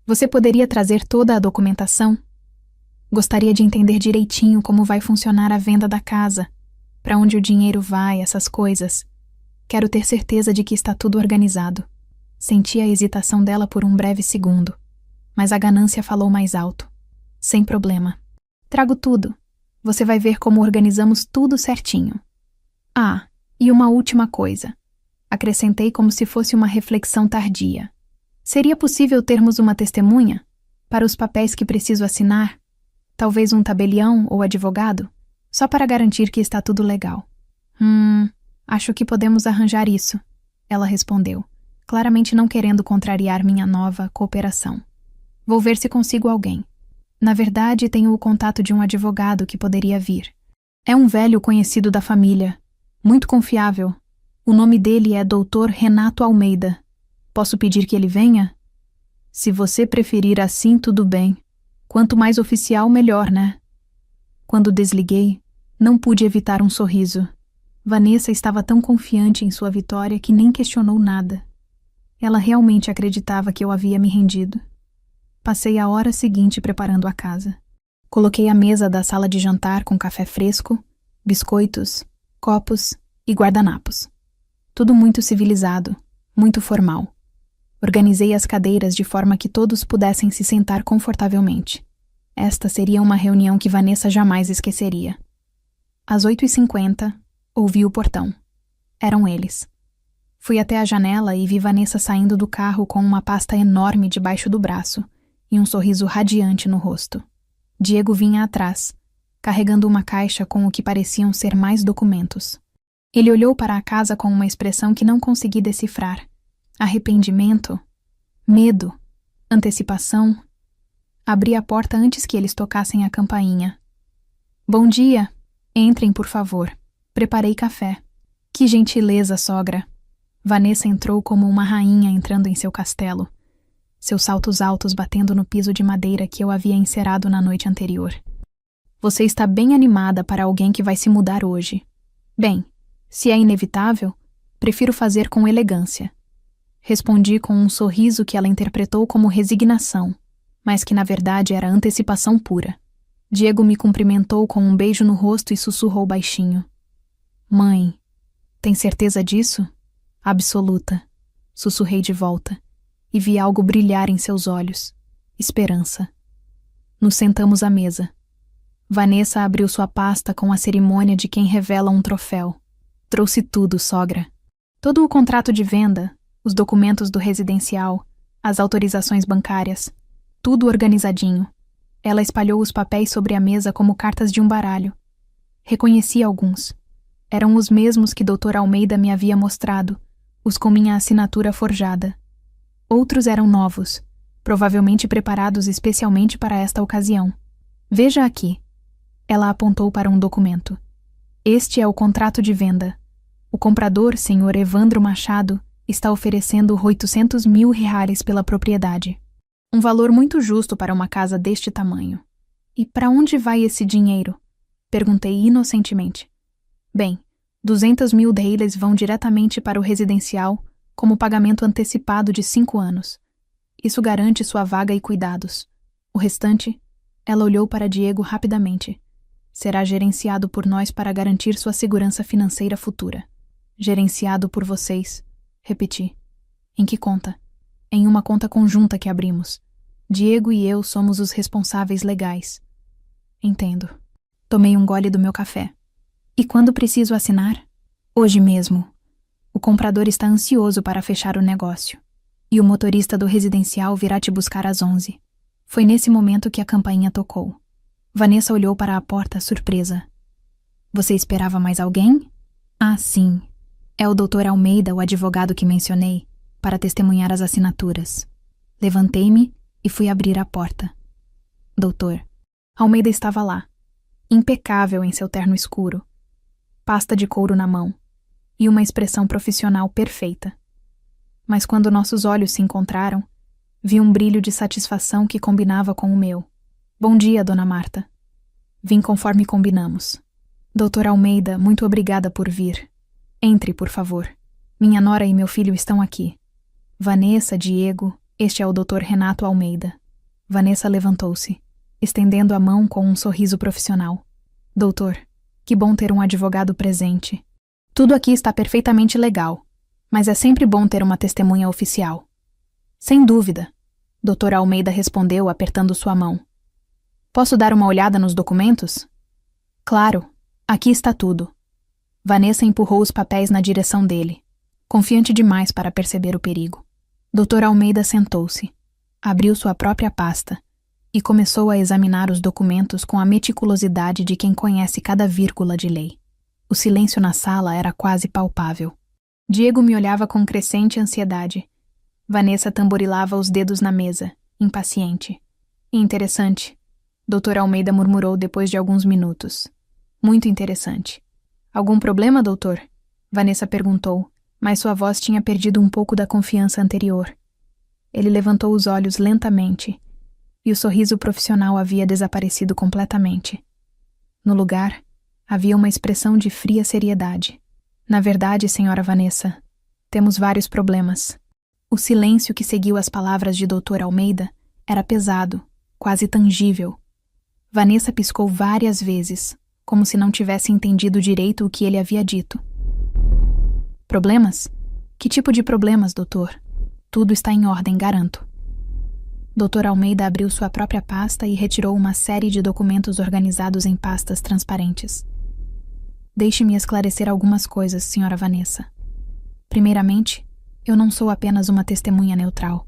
Speaker 1: você poderia trazer toda a documentação? Gostaria de entender direitinho como vai funcionar a venda da casa, para onde o dinheiro vai, essas coisas. Quero ter certeza de que está tudo organizado. Senti a hesitação dela por um breve segundo, mas a ganância falou mais alto. Sem problema. Trago tudo. Você vai ver como organizamos tudo certinho. Ah, e uma última coisa. Acrescentei como se fosse uma reflexão tardia. Seria possível termos uma testemunha? Para os papéis que preciso assinar? Talvez um tabelião ou advogado? Só para garantir que está tudo legal. Acho que podemos arranjar isso, ela respondeu, claramente não querendo contrariar minha nova cooperação. Vou ver se consigo alguém. Na verdade, tenho o contato de um advogado que poderia vir. É um velho conhecido da família, muito confiável. O nome dele é Dr. Renato Almeida. Posso pedir que ele venha? Se você preferir assim, tudo bem. Quanto mais oficial, melhor, né? Quando desliguei, não pude evitar um sorriso. Vanessa estava tão confiante em sua vitória que nem questionou nada. Ela realmente acreditava que eu havia me rendido. Passei a hora seguinte preparando a casa. Coloquei a mesa da sala de jantar com café fresco, biscoitos, copos e guardanapos. Tudo muito civilizado, muito formal. Organizei as cadeiras de forma que todos pudessem se sentar confortavelmente. Esta seria uma reunião que Vanessa jamais esqueceria. Às 8h50, ouvi o portão. Eram eles. Fui até a janela e vi Vanessa saindo do carro com uma pasta enorme debaixo do braço e um sorriso radiante no rosto. Diego vinha atrás, carregando uma caixa com o que pareciam ser mais documentos. Ele olhou para a casa com uma expressão que não consegui decifrar. Arrependimento? Medo? Antecipação? Abri a porta antes que eles tocassem a campainha. Bom dia! Entrem, por favor. Preparei café. Que gentileza, sogra! Vanessa entrou como uma rainha entrando em seu castelo. seus saltos altos batendo no piso de madeira que eu havia encerado na noite anterior. Você está bem animada para alguém que vai se mudar hoje. Bem, se é inevitável, prefiro fazer com elegância. Respondi com um sorriso que ela interpretou como resignação, mas que na verdade era antecipação pura. Diego me cumprimentou com um beijo no rosto e sussurrou baixinho. Mãe, tem certeza disso? Absoluta. Sussurrei de volta, e vi algo brilhar em seus olhos. Esperança. Nos sentamos à mesa. Vanessa abriu sua pasta com a cerimônia de quem revela um troféu. Trouxe tudo, sogra. Todo o contrato de venda, os documentos do residencial, as autorizações bancárias, tudo organizadinho. Ela espalhou os papéis sobre a mesa como cartas de um baralho. Reconheci alguns. Eram os mesmos que Dr. Almeida me havia mostrado, os com minha assinatura forjada. Outros eram novos, provavelmente preparados especialmente para esta ocasião. Veja aqui. Ela apontou para um documento. Este é o contrato de venda. O comprador, Sr. Evandro Machado, está oferecendo R$800.000 pela propriedade. Um valor muito justo para uma casa deste tamanho. E para onde vai esse dinheiro? Perguntei inocentemente. Bem, R$200.000 vão diretamente para o residencial como pagamento antecipado de 5 anos. Isso garante sua vaga e cuidados. O restante, ela olhou para Diego rapidamente. Será gerenciado por nós para garantir sua segurança financeira futura. Gerenciado por vocês, repeti. Em que conta? Em uma conta conjunta que abrimos. Diego e eu somos os responsáveis legais. Entendo. Tomei um gole do meu café. E quando preciso assinar? Hoje mesmo. O comprador está ansioso para fechar o negócio. E o motorista do residencial virá te buscar às 11. Foi nesse momento que a campainha tocou. Vanessa olhou para a porta, surpresa. Você esperava mais alguém? Ah, sim. É o Dr. Almeida, o advogado que mencionei, para testemunhar as assinaturas. Levantei-me e fui abrir a porta. Doutor. Almeida estava lá, impecável em seu terno escuro, pasta de couro na mão e uma expressão profissional perfeita. Mas quando nossos olhos se encontraram, vi um brilho de satisfação que combinava com o meu. Bom dia, Dona Marta. Vim conforme combinamos. Doutor Almeida, muito obrigada por vir. Entre, por favor. Minha nora e meu filho estão aqui. Vanessa, Diego, este é o Dr. Renato Almeida. Vanessa levantou-se, estendendo a mão com um sorriso profissional. Doutor, que bom ter um advogado presente. Tudo aqui está perfeitamente legal, mas é sempre bom ter uma testemunha oficial. Sem dúvida, Dr. Almeida respondeu apertando sua mão. Posso dar uma olhada nos documentos? Claro, aqui está tudo. Vanessa empurrou os papéis na direção dele, confiante demais para perceber o perigo. Dr. Almeida sentou-se, abriu sua própria pasta e começou a examinar os documentos com a meticulosidade de quem conhece cada vírgula de lei. O silêncio na sala era quase palpável. Diego me olhava com crescente ansiedade. Vanessa tamborilava os dedos na mesa, impaciente. Interessante, Dr. Almeida murmurou depois de alguns minutos. Muito interessante. Algum problema, doutor? Vanessa perguntou, mas sua voz tinha perdido um pouco da confiança anterior. Ele levantou os olhos lentamente, e o sorriso profissional havia desaparecido completamente. No lugar, havia uma expressão de fria seriedade. Na verdade, senhora Vanessa, temos vários problemas. O silêncio que seguiu as palavras de Dr. Almeida era pesado, quase tangível. Vanessa piscou várias vezes, como se não tivesse entendido direito o que ele havia dito. Problemas? Que tipo de problemas, doutor? Tudo está em ordem, garanto. Dr. Almeida abriu sua própria pasta e retirou uma série de documentos organizados em pastas transparentes. Deixe-me esclarecer algumas coisas, senhora Vanessa. Primeiramente, eu não sou apenas uma testemunha neutral.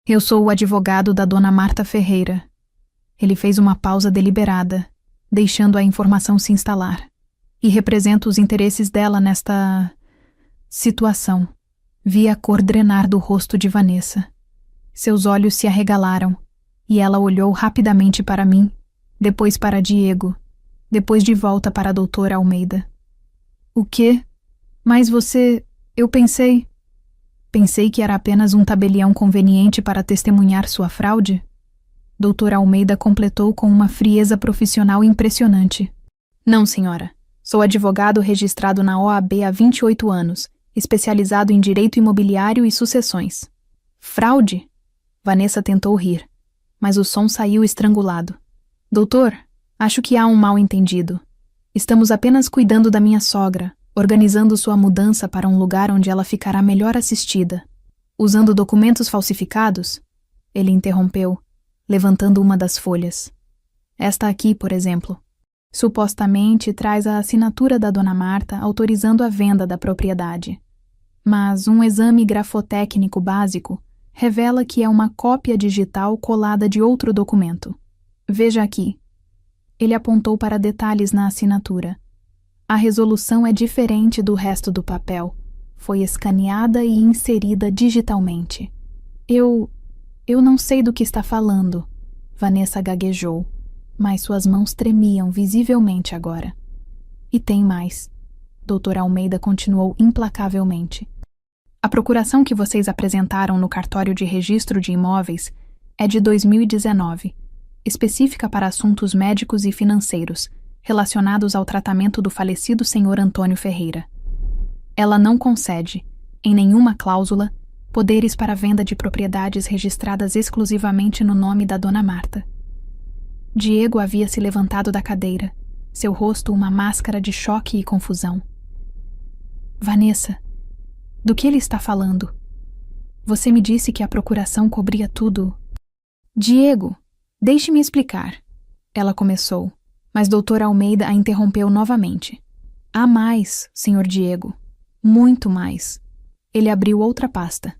Speaker 1: Eu sou o advogado da dona Marta Ferreira. Ele fez uma pausa deliberada, deixando a informação se instalar, e represento os interesses dela nesta situação. Vi a cor drenar do rosto de Vanessa. Seus olhos se arregalaram, e ela olhou rapidamente para mim, depois para Diego, depois de volta para a doutora Almeida. O quê? Mas você... eu pensei... Pensei que era apenas um tabelião conveniente para testemunhar sua fraude. Dr. Almeida completou com uma frieza profissional impressionante. Não, senhora. Sou advogado registrado na OAB há 28 anos, especializado em direito imobiliário e sucessões. Fraude? Vanessa tentou rir, mas o som saiu estrangulado. Doutor, acho que há um mal-entendido. Estamos apenas cuidando da minha sogra, organizando sua mudança para um lugar onde ela ficará melhor assistida. Usando documentos falsificados? Ele interrompeu, levantando uma das folhas. Esta aqui, por exemplo. Supostamente traz a assinatura da Dona Marta autorizando a venda da propriedade. Mas um exame grafotécnico básico revela que é uma cópia digital colada de outro documento. Veja aqui. Ele apontou para detalhes na assinatura. A resolução é diferente do resto do papel. Foi escaneada e inserida digitalmente. Eu não sei do que está falando, Vanessa gaguejou, mas suas mãos tremiam visivelmente agora. E tem mais. Dr. Almeida continuou implacavelmente. A procuração que vocês apresentaram no cartório de registro de imóveis é de 2019, específica para assuntos médicos e financeiros, relacionados ao tratamento do falecido Sr. Antônio Ferreira. Ela não concede, em nenhuma cláusula, poderes para venda de propriedades registradas exclusivamente no nome da Dona Marta. Diego havia se levantado da cadeira, seu rosto uma máscara de choque e confusão. Vanessa, do que ele está falando? Você me disse que a procuração cobria tudo. Diego, deixe-me explicar. Ela começou, mas Dr. Almeida a interrompeu novamente. Há mais, Sr. Diego. Muito mais. Ele abriu outra pasta.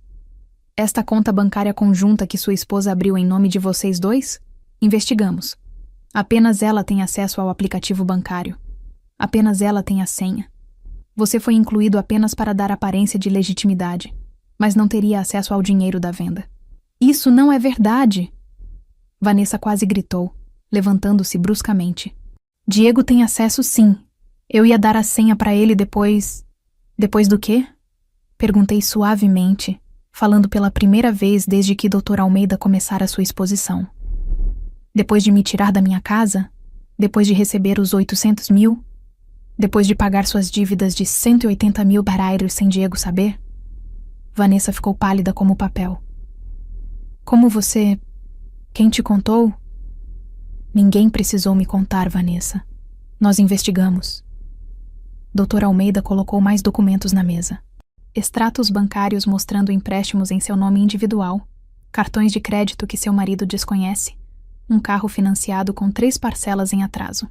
Speaker 1: Esta conta bancária conjunta que sua esposa abriu em nome de vocês dois? Investigamos. Apenas ela tem acesso ao aplicativo bancário. Apenas ela tem a senha. Você foi incluído apenas para dar aparência de legitimidade, mas não teria acesso ao dinheiro da venda. Isso não é verdade! Vanessa quase gritou, levantando-se bruscamente. Diego tem acesso sim. Eu ia dar a senha para ele depois... Depois do quê? Perguntei suavemente, falando pela primeira vez desde que Dr. Almeida começara sua exposição. Depois de me tirar da minha casa? Depois de receber os 800 mil? Depois de pagar suas dívidas de 180 mil barairos sem Diego saber? Vanessa ficou pálida como papel. Como você... Quem te contou? Ninguém precisou me contar, Vanessa. Nós investigamos. Dr. Almeida colocou mais documentos na mesa. Extratos bancários mostrando empréstimos em seu nome individual, cartões de crédito que seu marido desconhece, um carro financiado com 3 parcelas em atraso.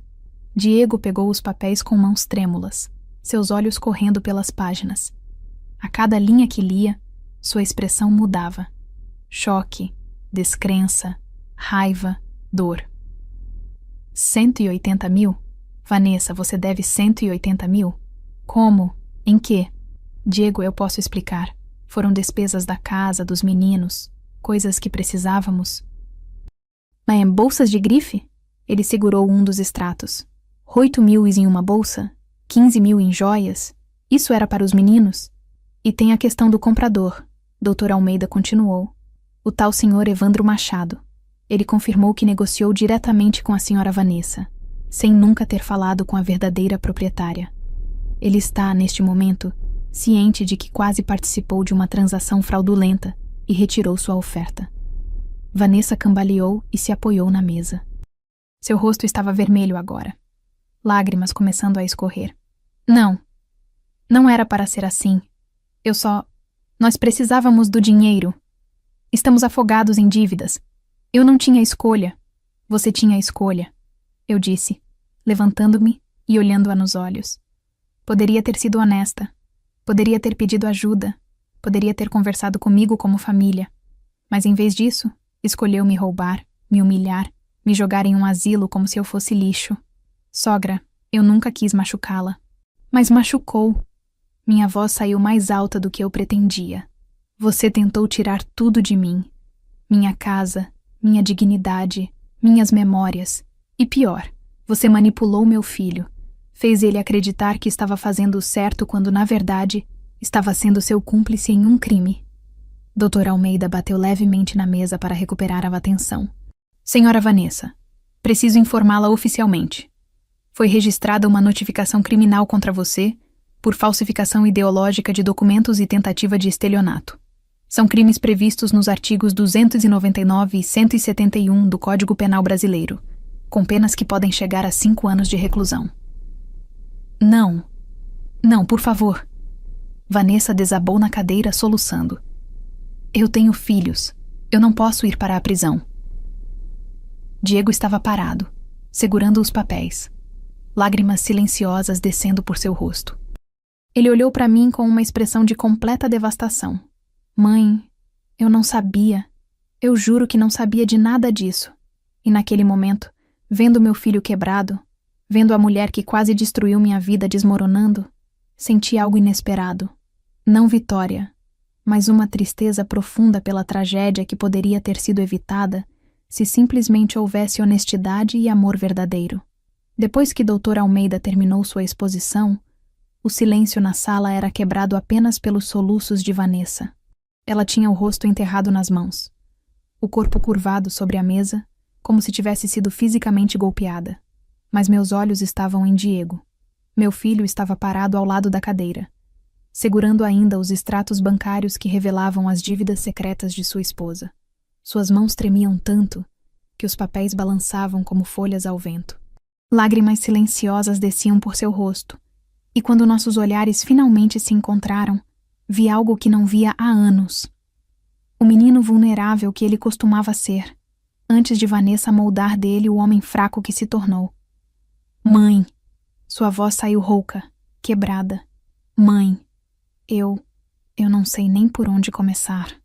Speaker 1: Diego pegou os papéis com mãos trêmulas, seus olhos correndo pelas páginas. A cada linha que lia, sua expressão mudava. Choque, descrença, raiva, dor. 180 mil? Vanessa, você deve 180 mil? Como? Em quê? Diego, eu posso explicar. Foram despesas da casa, dos meninos, coisas que precisávamos. Mas em bolsas de grife? Ele segurou um dos extratos. 8 mil em uma bolsa? 15 mil em joias? Isso era para os meninos? E tem a questão do comprador. Dr. Almeida continuou. O tal senhor Evandro Machado. Ele confirmou que negociou diretamente com a senhora Vanessa, sem nunca ter falado com a verdadeira proprietária. Ele está, neste momento, ciente de que quase participou de uma transação fraudulenta e retirou sua oferta. Vanessa cambaleou e se apoiou na mesa. Seu rosto estava vermelho agora, lágrimas começando a escorrer. Não era para ser assim. Nós precisávamos do dinheiro. Estamos afogados em dívidas. Eu não tinha escolha. Você tinha escolha, eu disse, levantando-me e olhando-a nos olhos. Poderia ter sido honesta. Poderia ter pedido ajuda. Poderia ter conversado comigo como família. Mas em vez disso, escolheu me roubar, me humilhar, me jogar em um asilo como se eu fosse lixo. Sogra, eu nunca quis machucá-la. Mas machucou. Minha voz saiu mais alta do que eu pretendia. Você tentou tirar tudo de mim. Minha casa, minha dignidade, minhas memórias. E pior, você manipulou meu filho. Fez ele acreditar que estava fazendo o certo quando, na verdade, estava sendo seu cúmplice em um crime. Dr. Almeida bateu levemente na mesa para recuperar a atenção. Senhora Vanessa, preciso informá-la oficialmente. Foi registrada uma notificação criminal contra você por falsificação ideológica de documentos e tentativa de estelionato. São crimes previstos nos artigos 299 e 171 do Código Penal Brasileiro, com penas que podem chegar a 5 anos de reclusão. Não, por favor. Vanessa desabou na cadeira, soluçando. Eu tenho filhos. Eu não posso ir para a prisão. Diego estava parado, segurando os papéis, lágrimas silenciosas descendo por seu rosto. Ele olhou para mim com uma expressão de completa devastação. Mãe, eu não sabia. Eu juro que não sabia de nada disso. E naquele momento, vendo meu filho quebrado, vendo a mulher que quase destruiu minha vida desmoronando, senti algo inesperado. Não vitória, mas uma tristeza profunda pela tragédia que poderia ter sido evitada se simplesmente houvesse honestidade e amor verdadeiro. Depois que Dr. Almeida terminou sua exposição, o silêncio na sala era quebrado apenas pelos soluços de Vanessa. Ela tinha o rosto enterrado nas mãos, o corpo curvado sobre a mesa, como se tivesse sido fisicamente golpeada. Mas meus olhos estavam em Diego. Meu filho estava parado ao lado da cadeira, segurando ainda os extratos bancários que revelavam as dívidas secretas de sua esposa. Suas mãos tremiam tanto que os papéis balançavam como folhas ao vento. Lágrimas silenciosas desciam por seu rosto, e quando nossos olhares finalmente se encontraram, vi algo que não via há anos. O menino vulnerável que ele costumava ser, antes de Vanessa moldar dele o homem fraco que se tornou. Mãe! Sua voz saiu rouca, quebrada. Mãe! Eu não sei nem por onde começar.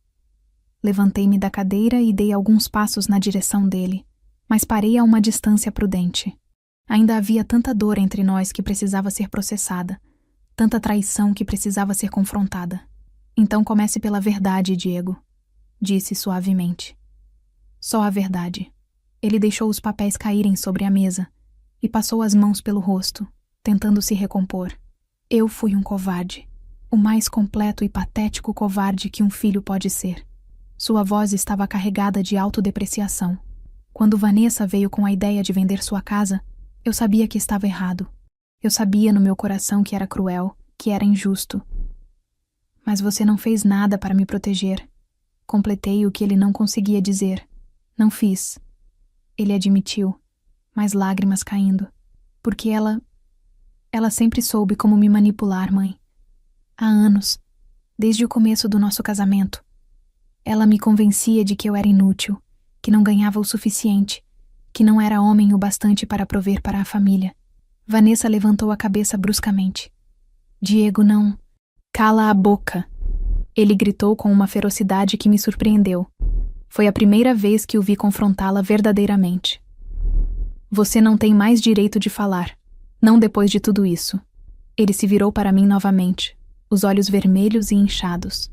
Speaker 1: Levantei-me da cadeira e dei alguns passos na direção dele, mas parei a uma distância prudente. Ainda havia tanta dor entre nós que precisava ser processada, tanta traição que precisava ser confrontada. Então comece pela verdade, Diego, disse suavemente. Só a verdade. Ele deixou os papéis caírem sobre a mesa e passou as mãos pelo rosto, tentando se recompor. Eu fui um covarde, o mais completo e patético covarde que um filho pode ser. Sua voz estava carregada de autodepreciação. Quando Vanessa veio com a ideia de vender sua casa, eu sabia que estava errado. Eu sabia no meu coração que era cruel, que era injusto. Mas você não fez nada para me proteger. Completei o que ele não conseguia dizer. Não fiz. Ele admitiu, mais lágrimas caindo. Porque ela sempre soube como me manipular, mãe. Há anos, desde o começo do nosso casamento. Ela me convencia de que eu era inútil, que não ganhava o suficiente, que não era homem o bastante para prover para a família. Vanessa levantou a cabeça bruscamente. Diego, não. Cala a boca! Ele gritou com uma ferocidade que me surpreendeu. Foi a primeira vez que o vi confrontá-la verdadeiramente. Você não tem mais direito de falar. Não depois de tudo isso. Ele se virou para mim novamente, os olhos vermelhos e inchados.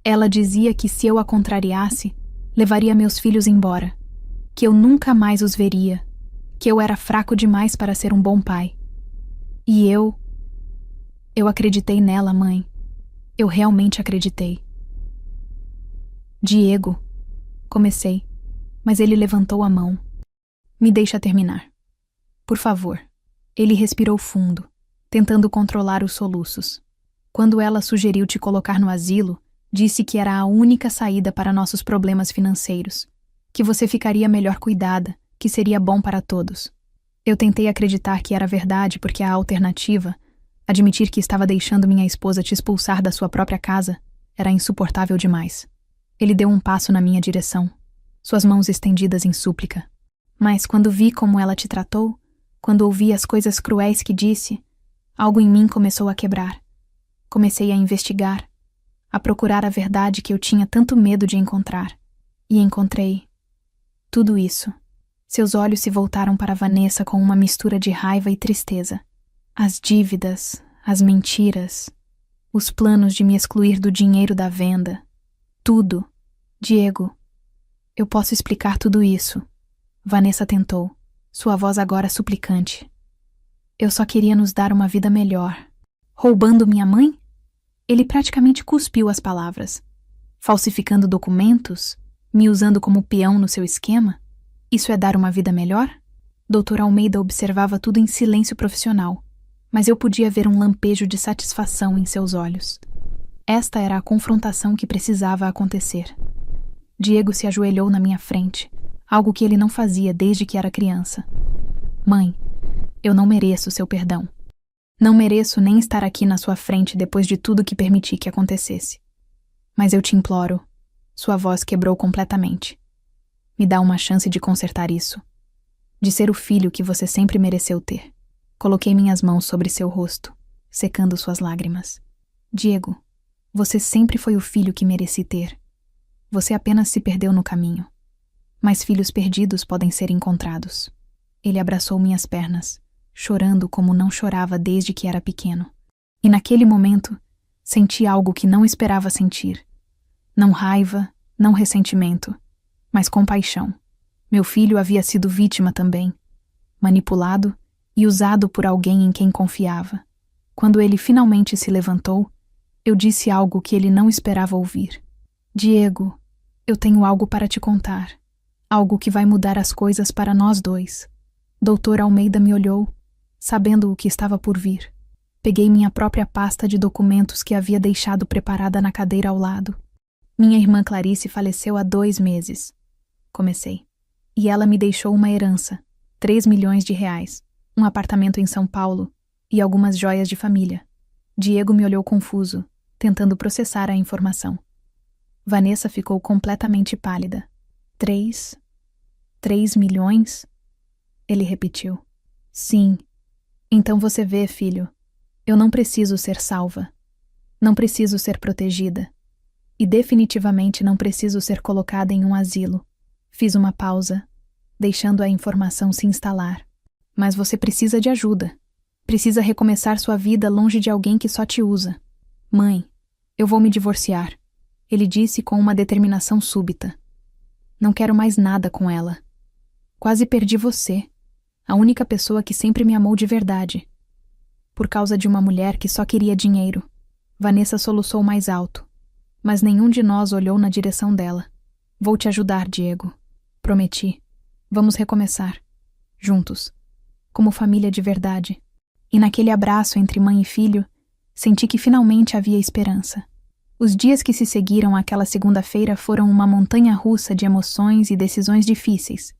Speaker 1: Ela dizia que se eu a contrariasse, levaria meus filhos embora, que eu nunca mais os veria, que eu era fraco demais para ser um bom pai. E eu acreditei nela, mãe. Eu realmente acreditei. Diego, comecei, mas ele levantou a mão. Me deixa terminar. Por favor. Ele respirou fundo, tentando controlar os soluços. Quando ela sugeriu te colocar no asilo, disse que era a única saída para nossos problemas financeiros, que você ficaria melhor cuidada, que seria bom para todos. Eu tentei acreditar que era verdade porque a alternativa, admitir que estava deixando minha esposa te expulsar da sua própria casa, era insuportável demais. Ele deu um passo na minha direção, suas mãos estendidas em súplica. Mas quando vi como ela te tratou, quando ouvi as coisas cruéis que disse, algo em mim começou a quebrar. Comecei a investigar, a procurar a verdade que eu tinha tanto medo de encontrar. E encontrei tudo isso. Seus olhos se voltaram para Vanessa com uma mistura de raiva e tristeza. As dívidas, as mentiras, os planos de me excluir do dinheiro da venda. Tudo. Diego, eu posso explicar tudo isso. Vanessa tentou, sua voz agora suplicante. Eu só queria nos dar uma vida melhor. Roubando minha mãe? Ele praticamente cuspiu as palavras. Falsificando documentos? Me usando como peão no seu esquema? Isso é dar uma vida melhor? Dr. Almeida observava tudo em silêncio profissional, mas eu podia ver um lampejo de satisfação em seus olhos. Esta era a confrontação que precisava acontecer. Diego se ajoelhou na minha frente, algo que ele não fazia desde que era criança. Mãe, eu não mereço seu perdão. Não mereço nem estar aqui na sua frente depois de tudo que permiti que acontecesse. Mas eu te imploro. Sua voz quebrou completamente. Me dá uma chance de consertar isso. De ser o filho que você sempre mereceu ter. Coloquei minhas mãos sobre seu rosto, secando suas lágrimas. Diego, você sempre foi o filho que mereci ter. Você apenas se perdeu no caminho. Mas filhos perdidos podem ser encontrados. Ele abraçou minhas pernas, chorando como não chorava desde que era pequeno. E naquele momento, senti algo que não esperava sentir. Não raiva, não ressentimento, mas compaixão. Meu filho havia sido vítima também, manipulado e usado por alguém em quem confiava. Quando ele finalmente se levantou, eu disse algo que ele não esperava ouvir. Diego, eu tenho algo para te contar. Algo que vai mudar as coisas para nós dois. Dr. Almeida me olhou, sabendo o que estava por vir. Peguei minha própria pasta de documentos que havia deixado preparada na cadeira ao lado. Minha irmã Clarice faleceu há 2 meses. Comecei. E ela me deixou uma herança, 3 milhões de reais, um apartamento em São Paulo e algumas joias de família. Diego me olhou confuso, tentando processar a informação. Vanessa ficou completamente pálida. 3 milhões? Ele repetiu. Sim. Então você vê, filho, eu não preciso ser salva. Não preciso ser protegida. E definitivamente não preciso ser colocada em um asilo. Fiz uma pausa, deixando a informação se instalar. Mas você precisa de ajuda. Precisa recomeçar sua vida longe de alguém que só te usa. Mãe, eu vou me divorciar, ele disse com uma determinação súbita. Não quero mais nada com ela. Quase perdi você, a única pessoa que sempre me amou de verdade. Por causa de uma mulher que só queria dinheiro. Vanessa soluçou mais alto, mas nenhum de nós olhou na direção dela. Vou te ajudar, Diego. Prometi. Vamos recomeçar. Juntos. Como família de verdade. E naquele abraço entre mãe e filho, senti que finalmente havia esperança. Os dias que se seguiram àquela segunda-feira foram uma montanha-russa de emoções e decisões difíceis.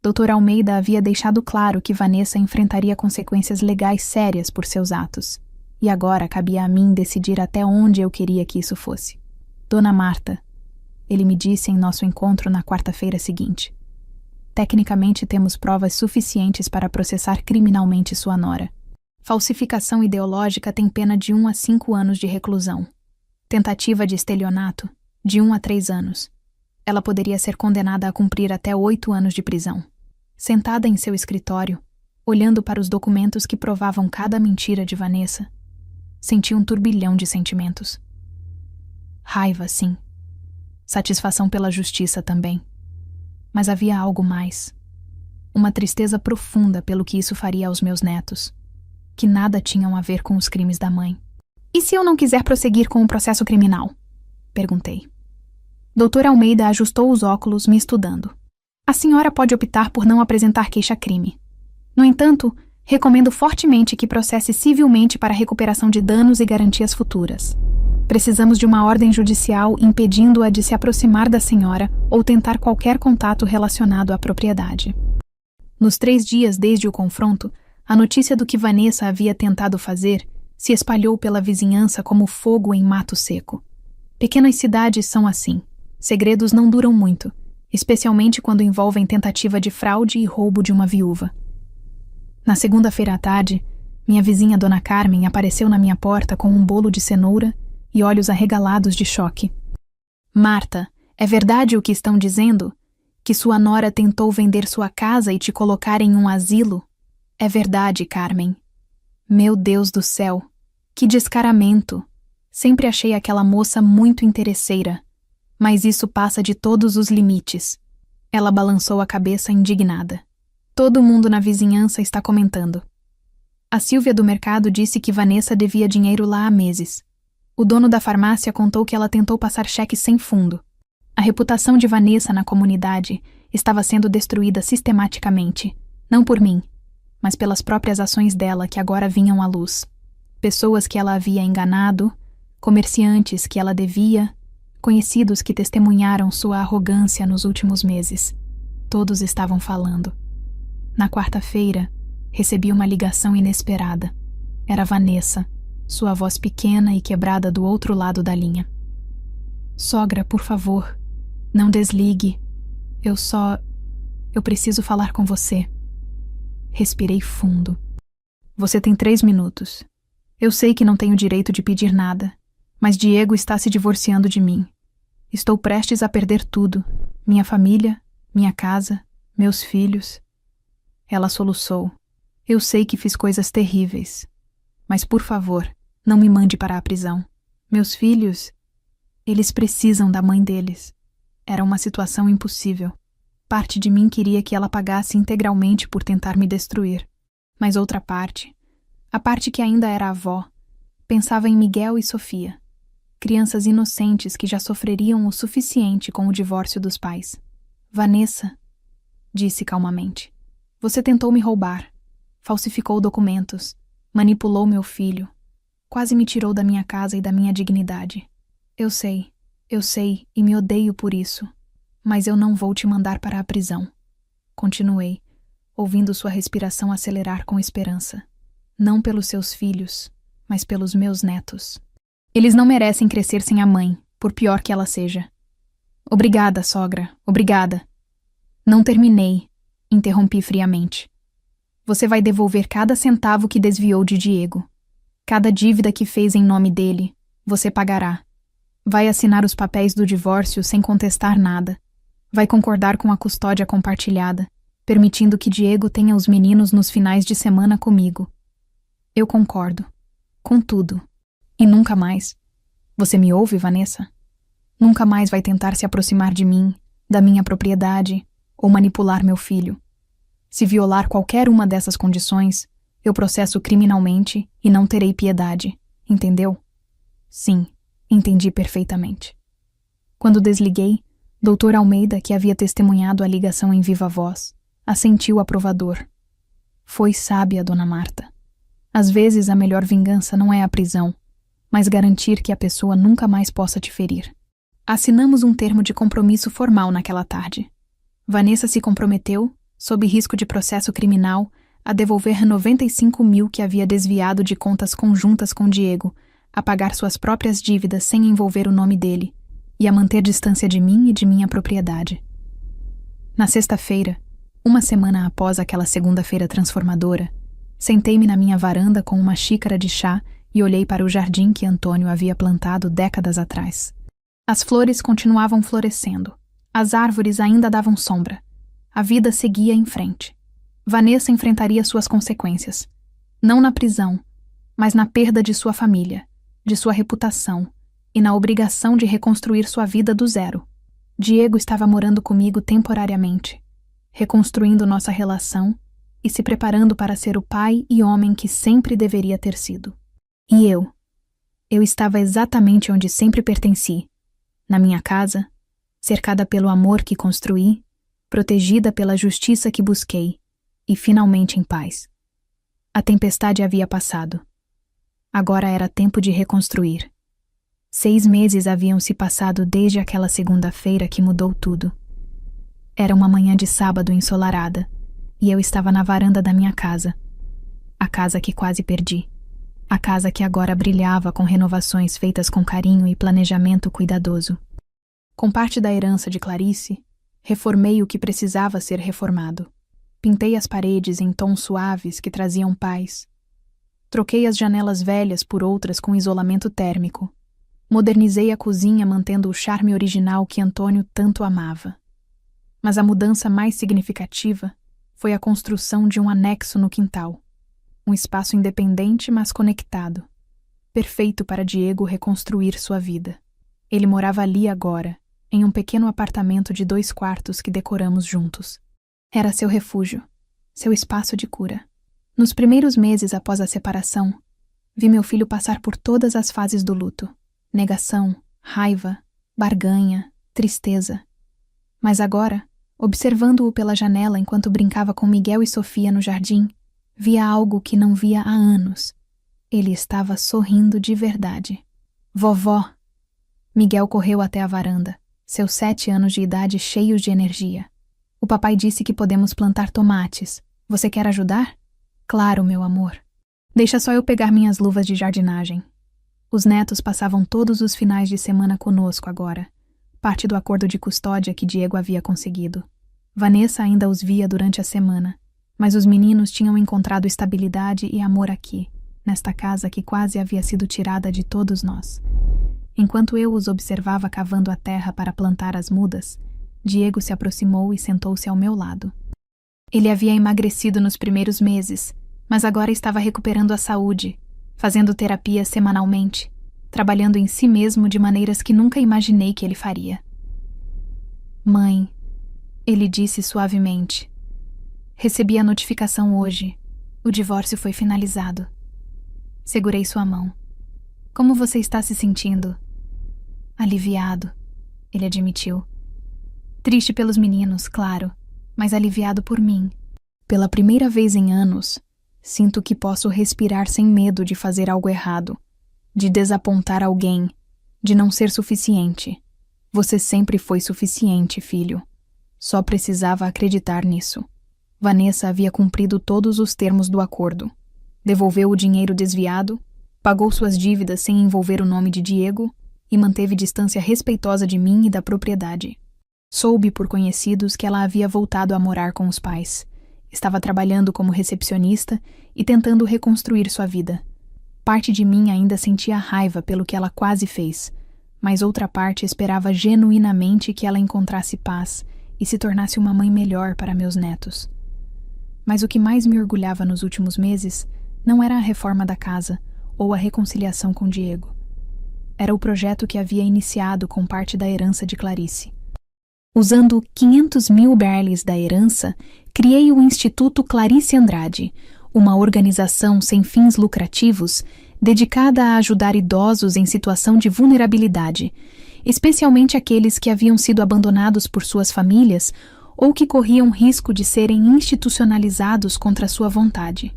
Speaker 1: Dr. Almeida havia deixado claro que Vanessa enfrentaria consequências legais sérias por seus atos. E agora cabia a mim decidir até onde eu queria que isso fosse. Dona Marta, ele me disse em nosso encontro na quarta-feira seguinte. Tecnicamente temos provas suficientes para processar criminalmente sua nora. Falsificação ideológica tem pena de 1 a 5 anos de reclusão. Tentativa de estelionato, de 1 a 3 anos. Ela poderia ser condenada a cumprir até 8 anos de prisão. Sentada em seu escritório, olhando para os documentos que provavam cada mentira de Vanessa, senti um turbilhão de sentimentos. Raiva, sim. Satisfação pela justiça também. Mas havia algo mais. Uma tristeza profunda pelo que isso faria aos meus netos, que nada tinham a ver com os crimes da mãe. E se eu não quiser prosseguir com o processo criminal? Perguntei. Dr. Almeida ajustou os óculos, me estudando. A senhora pode optar por não apresentar queixa-crime. No entanto, recomendo fortemente que processe civilmente para recuperação de danos e garantias futuras. Precisamos de uma ordem judicial impedindo-a de se aproximar da senhora ou tentar qualquer contato relacionado à propriedade. Nos 3 dias desde o confronto, a notícia do que Vanessa havia tentado fazer se espalhou pela vizinhança como fogo em mato seco. Pequenas cidades são assim. Segredos não duram muito, especialmente quando envolvem tentativa de fraude e roubo de uma viúva. Na segunda-feira à tarde, minha vizinha Dona Carmen apareceu na minha porta com um bolo de cenoura e olhos arregalados de choque. Marta, é verdade o que estão dizendo? Que sua nora tentou vender sua casa e te colocar em um asilo? É verdade, Carmen. Meu Deus do céu, que descaramento! Sempre achei aquela moça muito interesseira, mas isso passa de todos os limites. Ela balançou a cabeça indignada. Todo mundo na vizinhança está comentando. A Silvia do mercado disse que Vanessa devia dinheiro lá há meses. O dono da farmácia contou que ela tentou passar cheque sem fundo. A reputação de Vanessa na comunidade estava sendo destruída sistematicamente, não por mim, mas pelas próprias ações dela que agora vinham à luz. Pessoas que ela havia enganado, comerciantes que ela devia, conhecidos que testemunharam sua arrogância nos últimos meses. Todos estavam falando. Na quarta-feira, recebi uma ligação inesperada. Era Vanessa, sua voz pequena e quebrada do outro lado da linha. Sogra, por favor, não desligue. Eu preciso falar com você. Respirei fundo. Você tem 3 minutos. Eu sei que não tenho direito de pedir nada, mas Diego está se divorciando de mim. Estou prestes a perder tudo. Minha família, minha casa, meus filhos. Ela soluçou. Eu sei que fiz coisas terríveis. Mas, por favor, não me mande para a prisão. Meus filhos, eles precisam da mãe deles. Era uma situação impossível. Parte de mim queria que ela pagasse integralmente por tentar me destruir. Mas outra parte, a parte que ainda era avó, pensava em Miguel e Sofia, crianças inocentes que já sofreriam o suficiente com o divórcio dos pais. Vanessa, disse calmamente, você tentou me roubar, falsificou documentos, manipulou meu filho, quase me tirou da minha casa e da minha dignidade. Eu sei e me odeio por isso, mas eu não vou te mandar para a prisão. Continuei, ouvindo sua respiração acelerar com esperança. Não pelos seus filhos, mas pelos meus netos. Eles não merecem crescer sem a mãe, por pior que ela seja. Obrigada, sogra, obrigada. Não terminei, interrompi friamente. Você vai devolver cada centavo que desviou de Diego. Cada dívida que fez em nome dele, você pagará. Vai assinar os papéis do divórcio sem contestar nada. Vai concordar com a custódia compartilhada, permitindo que Diego tenha os meninos nos finais de semana comigo. Eu concordo. Com tudo. E nunca mais. Você me ouve, Vanessa? Nunca mais vai tentar se aproximar de mim, da minha propriedade, ou manipular meu filho. Se violar qualquer uma dessas condições, eu processo criminalmente e não terei piedade. Entendeu? Sim, entendi perfeitamente. Quando desliguei, Dr. Almeida, que havia testemunhado a ligação em viva voz, assentiu aprovador. Foi sábia, Dona Marta. Às vezes a melhor vingança não é a prisão, mas garantir que a pessoa nunca mais possa te ferir. Assinamos um termo de compromisso formal naquela tarde. Vanessa se comprometeu, sob risco de processo criminal, a devolver 95 mil que havia desviado de contas conjuntas com Diego, a pagar suas próprias dívidas sem envolver o nome dele, e a manter distância de mim e de minha propriedade. Na sexta-feira, uma semana após aquela segunda-feira transformadora, sentei-me na minha varanda com uma xícara de chá e olhei para o jardim que Antônio havia plantado décadas atrás. As flores continuavam florescendo, as árvores ainda davam sombra. A vida seguia em frente. Vanessa enfrentaria suas consequências, não na prisão, mas na perda de sua família, de sua reputação e na obrigação de reconstruir sua vida do zero. Diego estava morando comigo temporariamente, reconstruindo nossa relação e se preparando para ser o pai e homem que sempre deveria ter sido. E eu estava exatamente onde sempre pertenci, na minha casa, cercada pelo amor que construí, protegida pela justiça que busquei e finalmente em paz. A tempestade havia passado. Agora era tempo de reconstruir. 6 meses haviam se passado desde aquela segunda-feira que mudou tudo. Era uma manhã de sábado ensolarada, e eu estava na varanda da minha casa. A casa que quase perdi. A casa que agora brilhava com renovações feitas com carinho e planejamento cuidadoso. Com parte da herança de Clarice, reformei o que precisava ser reformado. Pintei as paredes em tons suaves que traziam paz. Troquei as janelas velhas por outras com isolamento térmico. Modernizei a cozinha mantendo o charme original que Antônio tanto amava. Mas a mudança mais significativa foi a construção de um anexo no quintal. Um espaço independente, mas conectado. Perfeito para Diego reconstruir sua vida. Ele morava ali agora, em um pequeno apartamento de 2 quartos que decoramos juntos. Era seu refúgio, seu espaço de cura. Nos primeiros meses após a separação, vi meu filho passar por todas as fases do luto. negação, raiva, barganha, tristeza. Mas agora, observando-o pela janela enquanto brincava com Miguel e Sofia no jardim, via algo que não via há anos. Ele estava sorrindo de verdade. Vovó! Miguel correu até a varanda, seus 7 anos de idade cheios de energia. O papai disse que podemos plantar tomates. Você quer ajudar? Claro, meu amor. Deixa só eu pegar minhas luvas de jardinagem. Os netos passavam todos os finais de semana conosco agora, parte do acordo de custódia que Diego havia conseguido. Vanessa ainda os via durante a semana, mas os meninos tinham encontrado estabilidade e amor aqui, nesta casa que quase havia sido tirada de todos nós. Enquanto eu os observava cavando a terra para plantar as mudas, Diego se aproximou e sentou-se ao meu lado. Ele havia emagrecido nos primeiros meses, mas agora estava recuperando a saúde, fazendo terapia semanalmente, trabalhando em si mesmo de maneiras que nunca imaginei que ele faria. Mãe, ele disse suavemente, recebi a notificação hoje. O divórcio foi finalizado. Segurei sua mão. Como você está se sentindo? Aliviado, ele admitiu. Triste pelos meninos, claro, mas aliviado por mim. Pela primeira vez em anos, sinto que posso respirar sem medo de fazer algo errado, de desapontar alguém, de não ser suficiente. Você sempre foi suficiente, filho. Só precisava acreditar nisso. Vanessa havia cumprido todos os termos do acordo. Devolveu o dinheiro desviado, pagou suas dívidas sem envolver o nome de Diego e manteve distância respeitosa de mim e da propriedade. Soube por conhecidos que ela havia voltado a morar com os pais. Estava trabalhando como recepcionista e tentando reconstruir sua vida. Parte de mim ainda sentia raiva pelo que ela quase fez, mas outra parte esperava genuinamente que ela encontrasse paz e se tornasse uma mãe melhor para meus netos. Mas o que mais me orgulhava nos últimos meses não era a reforma da casa ou a reconciliação com Diego. Era o projeto que havia iniciado com parte da herança de Clarice. Usando 500 mil berles da herança, criei o Instituto Clarice Andrade, uma organização sem fins lucrativos dedicada a ajudar idosos em situação de vulnerabilidade, especialmente aqueles que haviam sido abandonados por suas famílias ou que corriam risco de serem institucionalizados contra sua vontade.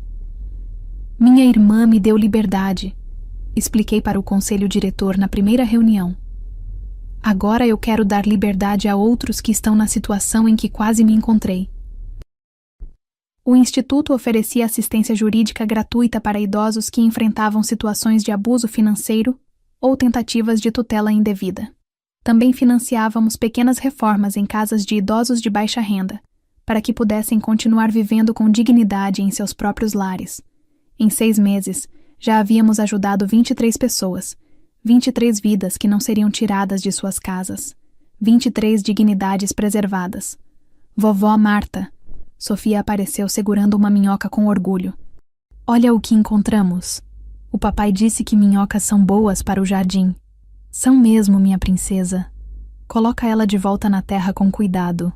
Speaker 1: Minha irmã me deu liberdade, expliquei para o conselho diretor na primeira reunião. Agora eu quero dar liberdade a outros que estão na situação em que quase me encontrei. O Instituto oferecia assistência jurídica gratuita para idosos que enfrentavam situações de abuso financeiro ou tentativas de tutela indevida. Também financiávamos pequenas reformas em casas de idosos de baixa renda, para que pudessem continuar vivendo com dignidade em seus próprios lares. Em 6 meses, já havíamos ajudado 23 pessoas, 23 vidas que não seriam tiradas de suas casas, 23 dignidades preservadas. Vovó Marta. Sofia apareceu segurando uma minhoca com orgulho. Olha o que encontramos. O papai disse que minhocas são boas para o jardim. São mesmo, minha princesa. Coloca ela de volta na terra com cuidado.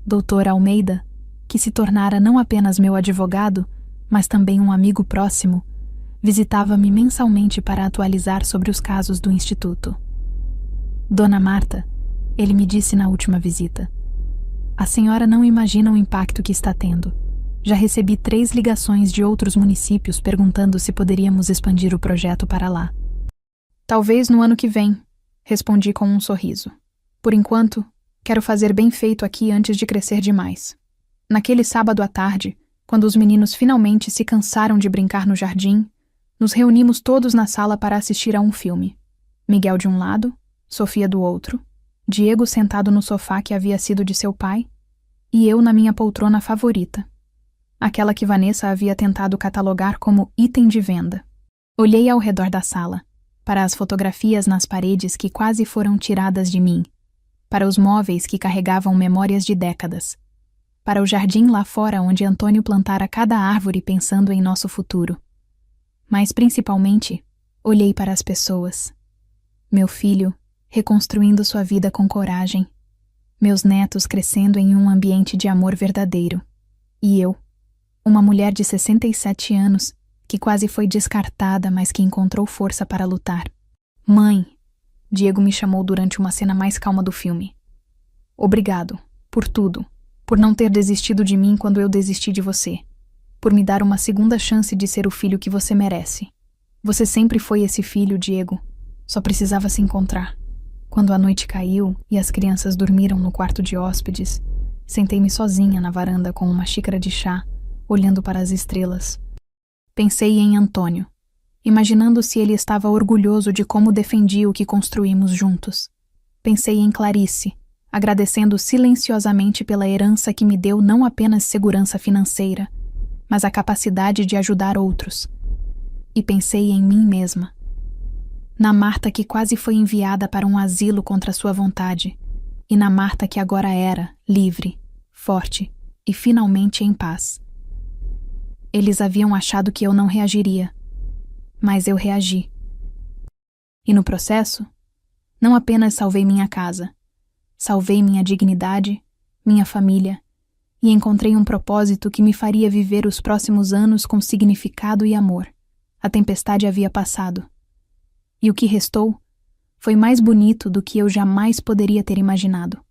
Speaker 1: Doutor Almeida, que se tornara não apenas meu advogado, mas também um amigo próximo, visitava-me mensalmente para atualizar sobre os casos do Instituto. Dona Marta, ele me disse na última visita, a senhora não imagina o impacto que está tendo. Já recebi 3 ligações de outros municípios perguntando se poderíamos expandir o projeto para lá. Talvez no ano que vem, respondi com um sorriso. Por enquanto, quero fazer bem feito aqui antes de crescer demais. Naquele sábado à tarde, quando os meninos finalmente se cansaram de brincar no jardim, nos reunimos todos na sala para assistir a um filme. Miguel de um lado, Sofia do outro, Diego sentado no sofá que havia sido de seu pai, e eu na minha poltrona favorita, aquela que Vanessa havia tentado catalogar como item de venda. Olhei ao redor da sala, para as fotografias nas paredes que quase foram tiradas de mim, para os móveis que carregavam memórias de décadas, para o jardim lá fora onde Antônio plantara cada árvore pensando em nosso futuro. Mas, principalmente, olhei para as pessoas. Meu filho, reconstruindo sua vida com coragem. Meus netos crescendo em um ambiente de amor verdadeiro. E eu, uma mulher de 67 anos, que quase foi descartada, mas que encontrou força para lutar. Mãe, Diego me chamou durante uma cena mais calma do filme. Obrigado, por tudo, por não ter desistido de mim quando eu desisti de você, por me dar uma segunda chance de ser o filho que você merece. Você sempre foi esse filho, Diego, só precisava se encontrar. Quando a noite caiu e as crianças dormiram no quarto de hóspedes, sentei-me sozinha na varanda com uma xícara de chá, olhando para as estrelas. Pensei em Antônio, imaginando se ele estava orgulhoso de como defendi o que construímos juntos. Pensei em Clarice, agradecendo silenciosamente pela herança que me deu não apenas segurança financeira, mas a capacidade de ajudar outros. E pensei em mim mesma. Na Marta que quase foi enviada para um asilo contra sua vontade, e na Marta que agora era livre, forte e finalmente em paz. Eles haviam achado que eu não reagiria, mas eu reagi. E no processo, não apenas salvei minha casa, salvei minha dignidade, minha família, e encontrei um propósito que me faria viver os próximos anos com significado e amor. A tempestade havia passado. E o que restou foi mais bonito do que eu jamais poderia ter imaginado.